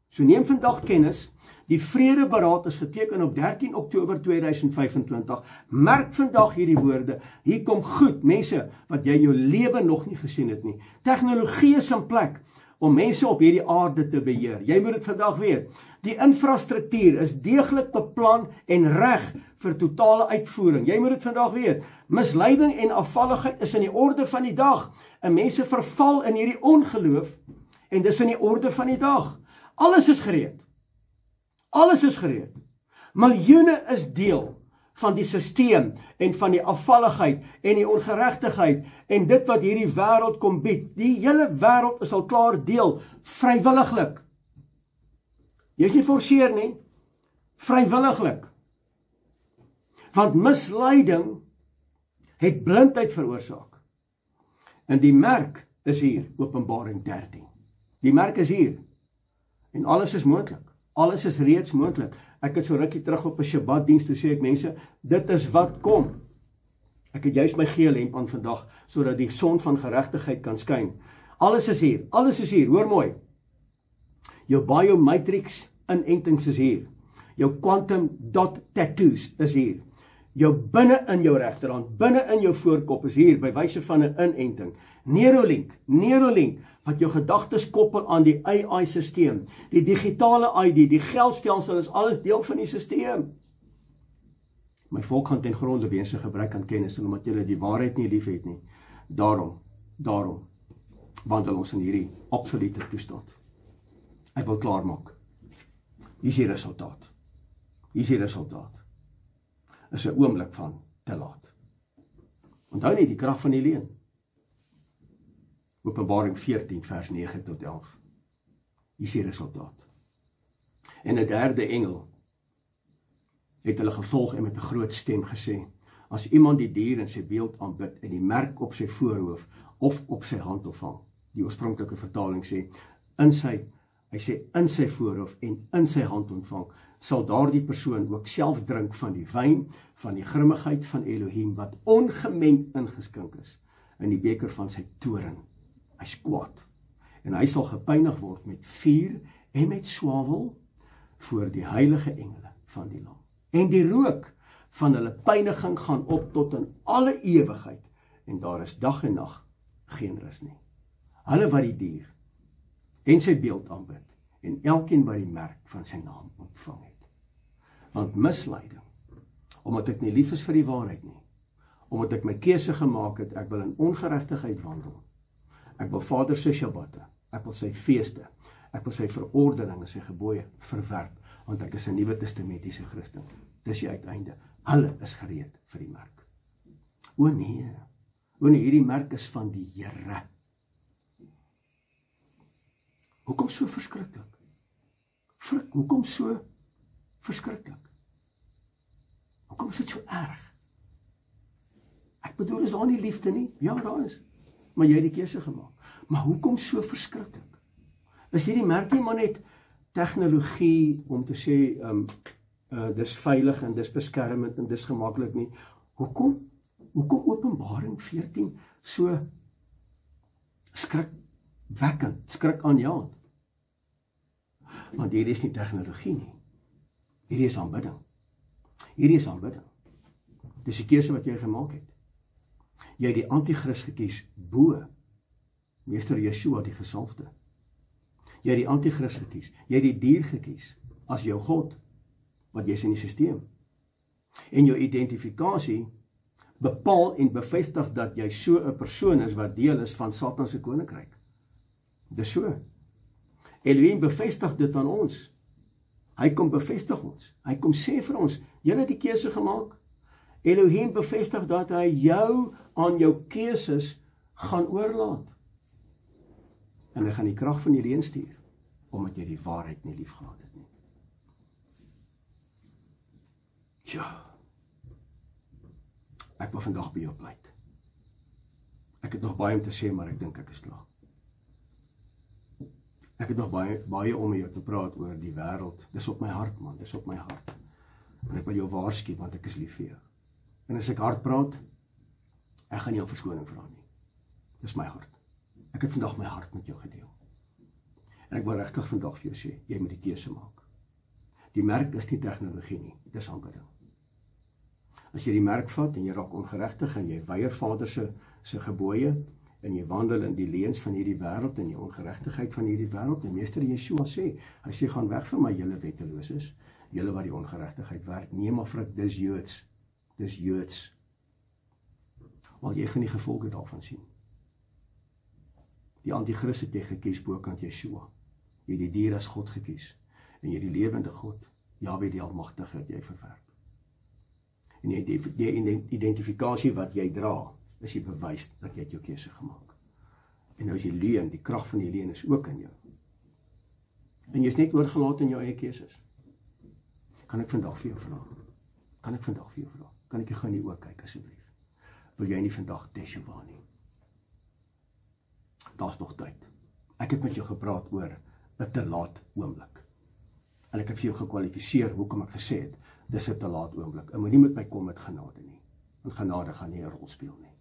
So neem vandag kennis. Die vredeberaad is geteken op 13 Oktober 2025. Merk vandag hierdie woorde. Hier kom goed, mense wat jy in jou lewe nog nie gesien het nie. Tegnologie is in plek om mense op hierdie aarde te beheer. Jy moet dit vandag weet. Die infrastruktuur is deeglik beplan en reg vir totale uitvoering. Jy moet dit vandag weet. Misleiding en afvalligheid is in die orde van die dag. En mense verval in hierdie ongeloof en dis in die orde van die dag. Alles is gereed. Alles is gereed. Miljoene is deel van die stelsel en van die afvalligheid en die ongeregtigheid en dit wat hierdie wêreld kom bied. Die hele wêreld is al klaar deel, vrywilliglik. Jy is nie forceer nie, vrywilliglik. Want misleiding het blindheid veroorsaak. En die merk is hier, Openbaring 13. Die merk is hier. En alles is moontlik. Alles is reeds moontlik. Ek het so rukkie terug op 'n Shabbatdiens, toe sê ek mense, dit is wat kom. Ek het juist my geel hemp aan vandag, sodat die son van geregtigheid kan skyn. Alles is hier, hoor mooi. Jou biomatrix inentings is hier. Jou quantum dot tattoos is hier. Jou binne in jou regterhand, binne in jou voorkop is hier, by wyse van 'n inenting. Neuralink, wat jou gedagtes koppel aan die AI-sisteem. Die digitale ID, die geldstelsel is alles deel van die sisteem. My volk gaan ten gronde weens sy gebrek aan kennis, en omdat julle die waarheid nie lief het nie. Daarom wandel ons in hierdie absolute toestand. Ek wil klaarmaak. Hier is die resultaat. Is 'n oomblik van te laat. Onthou nie die krag van die leuen. Openbaring 14 vers 9 tot 11. Hier is die resultaat. En 'n derde engel het hulle gevolg en met 'n groot stem gesê: as iemand die dier in sy beeld aanbid en die merk op sy voorhoof of op sy hand ontvang, die oorspronklike vertaling sê in sy voorhoof en in sy hand ontvang, sal daardie persoon ook self drink van die wyn, van die grimmigheid van Elohim, wat ongemeng ingeskink is, in die beker van sy toorn. Hy's kwaad, en hy sal gepynig word met vuur en met swavel voor die heilige engele van die Lam. En die rook van hulle pyniging gaan op tot in alle ewigheid, en daar is dag en nag geen rus nie. Hulle wat die dier en sy beeld aanbid, en elkeen wat die merk van sy naam ontvang het. Want misleiding, omdat ek nie lief is vir die waarheid nie, omdat ek my keuse gemaak het, ek wil in ongeregtigheid wandel, ek wil Vader sy Shabbatte, ek wil sy feeste, ek wil sy verordeninge, sy gebooie verwerp, want ek is 'n Nuwe Testamentiese Christen. Dis die uiteinde. Hulle is gereed vir die merk. O nee, hierdie merk is van die Here. Hoekom so verskriklik? Hoekom so verskriklik? Hoekom is dit so erg? Ek bedoel, is daar nie liefde nie? Ja, daar is. Maar jy het die keuse gemaak. Maar hoekom so verskriklik? Is hierdie merk nie maar net tegnologie om te sê, dis veilig en dis beskermend en dis gemaklik nie? Hoekom Openbaring 14 so skrikwekkend, skrikaanjaend? Want hierdie is nie tegnologie nie. Hierdie is aanbidding. Dis die keuse wat jy gemaak het. Jy het die antichrist gekies bo Meester Yeshua die gesalfde. Jy het die antichrist gekies. Jy het die dier gekies as jou God, want jy is in die systeem. En jou identifikasie bepaal en bevestig dat jy so 'n persoon is wat deel is van Satan se koninkryk. Dis so. Elohim bevestig dit aan ons. Hy kom bevestig ons. Hy kom sê vir ons, jy het die keuse gemaak. Elohim bevestig dat hy jou aan jou keuses gaan oorlaat. En hy gaan die krag van die leuen stuur, omdat jy die waarheid nie lief gehad het nie. Ja. Ek wil vandag by jou pleit. Ek het nog baie om te sê, maar ek dink ek is klaar. Ek het nog baie om met jou te praat oor die wêreld. Dis op my hart, man, dis op my hart. En ek wil jou waarsku, want ek is lief vir jou. En as ek hard praat, ek gaan nie om verskoning vra nie. Dis my hart. Ek het vandag my hart met jou gedeel. En ek wil regtig vandag vir jou sê, jy moet die keuse maak. Die merk is nie tegnologie nie, dis aanbidding. As jy die merk vat en jy raak ongeregtig en jy weier Vader se gebooie en jy wandel in die leuns van hierdie wêreld en die ongeregtigheid van hierdie wêreld, en Meester Yeshua sê, hy sê, gaan weg van my julle wetteloses, julle wat die ongeregtigheid werk. Nee, maar frik, dis Joods. Want jy gaan die gevolge daarvan sien. Die antichrist het jy gekies bokant Yeshua. Jy het die dier as God gekies, en jy die lewende God, Jahwe die Almagtige, het jy verwerp. En die identifikasie wat jy dra, is die bewys dat jy het jou keuse gemaak. En nou is die leuen, die krag van die leuen is ook in jou. En jy is net oorgelaat in jou eie keuses. Kan ek vandag vir jou vra? Kan ek jou gou in die oë kyk asseblief? Wil jy nie vandag teshuwa nie? Daar's nog tyd. Ek het met jou gepraat oor 'n te laat oomblik. En ek het vir jou gekwalifiseer hoekom ek gesê het, dis 'n te laat oomblik. Ek moet nie met my kom met genade nie. Want genade gaan nie 'n rol speel nie.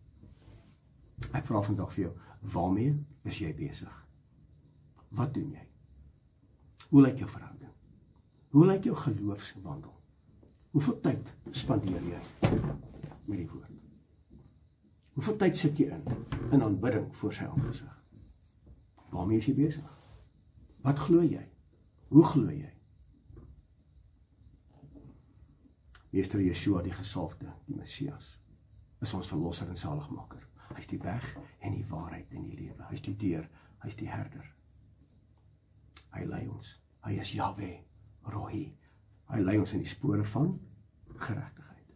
Ek vra vandag vir jou, waarmee is jy besig? Wat doen jy? Hoe lyk jou verhouding? Hoe lyk jou geloofswandel? Hoeveel tyd spandeer jy met die woord? Hoeveel tyd sit jy in aanbidding voor sy aangesig? Waarmee is jy besig? Wat glo jy? Hoe glo jy? Meester Yeshua, die gesalfde, die Messias, is ons verlosser en saligmaker. Hy is die weg en die waarheid en die lewe. Hy is die deur, hy is die herder. Hy lei ons. Hy is Yahweh, Rohi. Hy lei ons in die spore van geregtigheid.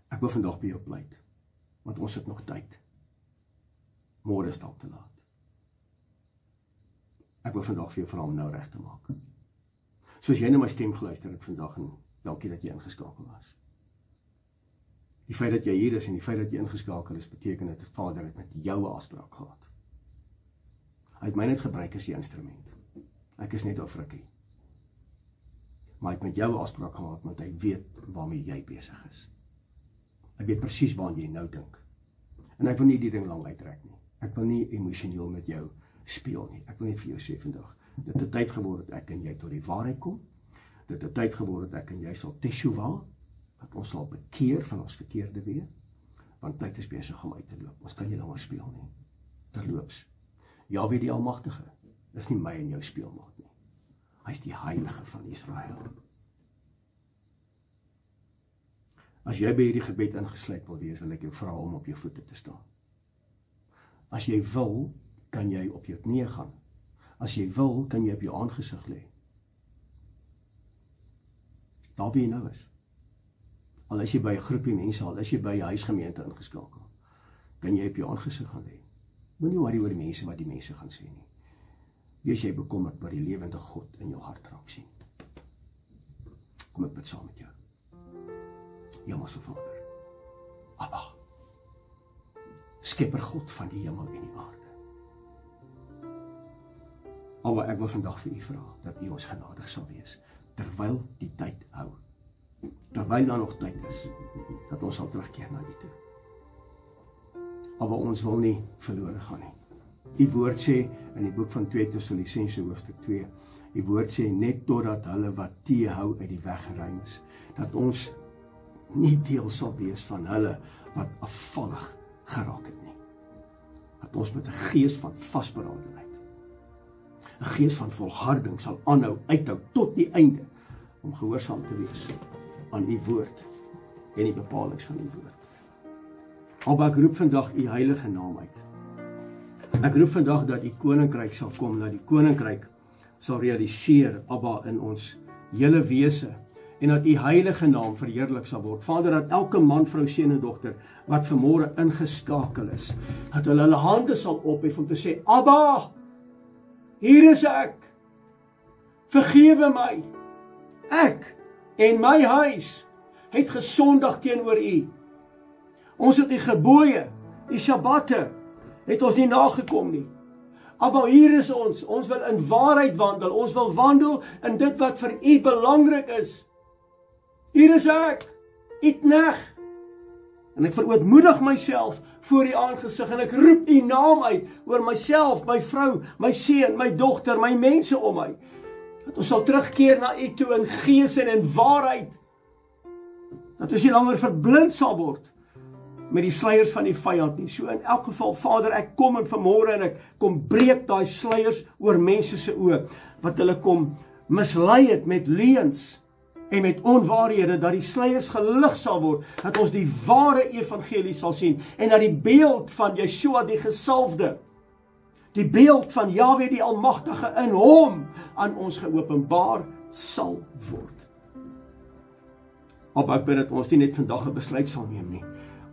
Ek wil vandag by jou pleit, want ons het nog tyd. Môre is dalk te laat. Ek wil vandag vir jou vra om nou reg te maak. Soos jy na my stem geluister het vandag, en dankie dat jy ingeskakel was. Die feit dat jy hier is en die feit dat jy ingeskakel is, beteken dat die Vader het met jou 'n afspraak gehad. Hy het my net gebruik as die instrument. Ek is net 'n frikkie. Maar hy het met jou 'n afspraak gehad, want hy weet waarmee jy besig is. Ek weet presies waaraan jy nou dink. En ek wil nie die ding lang uittrek nie. Ek wil nie emosioneel met jou speel nie. Ek wil net vir jou sê vandag, dit het tyd geword dat ek en jy tot die waarheid kom. Dit het tyd geword dat ek en jy sal teshuva, dat ons sal bekeer van ons verkeerde weë, want tyd is besig om uit te loop. Ons kan nie langer speel nie. Terloops, Jahwe die Almagtige is nie my en jou speelmaat nie. Hy is die Heilige van Israel. As jy by hierdie gebed ingesluit wil wees, wil ek jou vra om op jou voete te staan. As jy wil, kan jy op jou knieë gaan. As jy wil, kan jy op jou aangesig lê. Daar wie jy nou is. Al is jy by 'n groepie mense, al is jy by 'n huisgemeente ingeskakel, kan jy op jou aangesig gaan lê. Moenie worry oor die mense wat die mense gaan sê nie. Wees jy bekommerd oor die lewende God in jou hart raak sien. Kom ek bid saam met jou. Hemelse Vader, Abba, Skepper God van die hemel en die aarde. Abba, ek wil vandag vir u vra dat u ons genadig sal wees, terwyl die tyd hou. Terwyl daar nog tyd is, dat ons sal terugkeer na u toe. Abba, ons wil nie verlore gaan nie. Die woord sê in die boek van 2 Tessalonisense hoofstuk 2, die woord sê net totdat hulle wat teehou uit die weg geruim is, dat ons nie deel sal wees van hulle wat afvallig geraak het nie. Dat ons met 'n gees van vasberadenheid, 'n gees van volharding sal aanhou, uithou tot die einde, om gehoorsaam te wees aan u woord en die bepalings van u woord. Abba, ek roep vandag u heilige naam uit. Ek roep vandag dat u koninkryk sal kom, dat die koninkryk sal realiseer, Abba, in ons hele wese, en dat u heilige naam verheerlik sal word. Vader, dat elke man, vrou, seun en dogter wat vanmôre ingeskakel is, dat hulle hande sal ophef om te sê, Abba, hier is ek. Vergewe my. Ek en my huis het gesondig teenoor u. Ons het die gebooie, die sabbatte, het ons nie nagekom nie. Abba, hier is ons. Ons wil in waarheid wandel. Ons wil wandel in dit wat vir u belangrik is. Hier is ek, Itneg. En ek verootmoedig myself voor u aangesig en ek roep u naam uit oor myself, my vrou, my seun, my dogter, my mense om my. Dat ons sal terugkeer na u toe in gees en in waarheid. Dat ons nie langer verblind sal word met die sluiers van die vyand nie. So in elk geval, Vader, ek kom in vanmôre en ek kom breek daai sluiers oor mense se oë, wat hulle kom mislei het met leuns en met onwaarhede, dat die sluiers gelig sal word, dat ons die ware evangelie sal sien, en dat die beeld van Yeshua die gesalfde, die beeld van Jahwe die Almagtige in hom aan ons geopenbaar sal word. Abba, ek bid dat ons nie net vandag 'n besluit sal neem nie,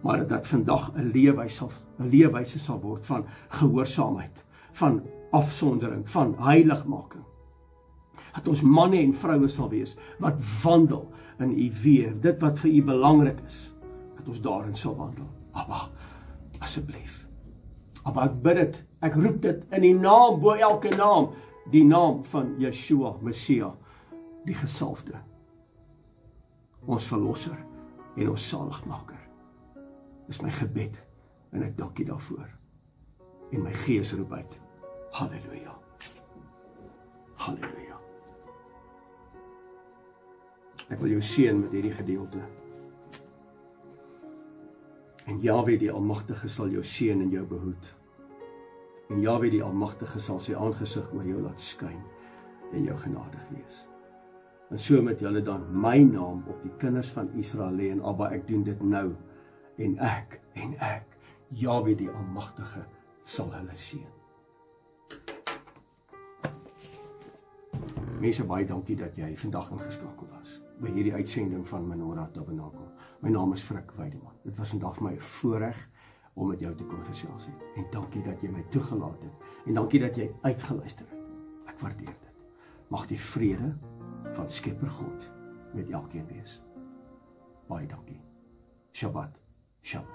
maar dat vandag 'n leefwyse sal word van gehoorsaamheid, van afsondering, van heiligmaking. Dat ons manne en vroue sal wees wat wandel in u weë, dit wat vir u belangrik is, dat ons daarin sal wandel. Abba, asseblief. Abba, ek bid dit, ek roep dit in die naam bo elke naam, die naam van Yeshua, Messia, die gesalfde, ons verlosser en ons saligmaker. Dis my gebed en ek dank U daarvoor. En my gees roep uit, halleluja, halleluja. Ek wil jou seën met hierdie gedeelte. En Jahwe die Almagtige sal jou seën en jou behoed. En Jahwe die Almagtige sal sy aangesig oor jou laat skyn en jou genadig wees. En so met julle dan my naam op die kinders van Israel lê en Abba, ek doen dit nou. En ek, Jahwe die Almagtige, sal hulle seën. Mense, baie dankie dat jy vandag ingeskakel was by hierdie uitsending van Menorah Tabernakel. My naam is Frik Weideman. Dit was vandag vir my 'n voorreg om met jou te kon gesels het. En dankie dat jy my toegelaat het. En dankie dat jy uitgeluister het. Ek waardeer dit. Mag die vrede van Skepper God met elkeen wees. Baie dankie. Shabbat Shalom.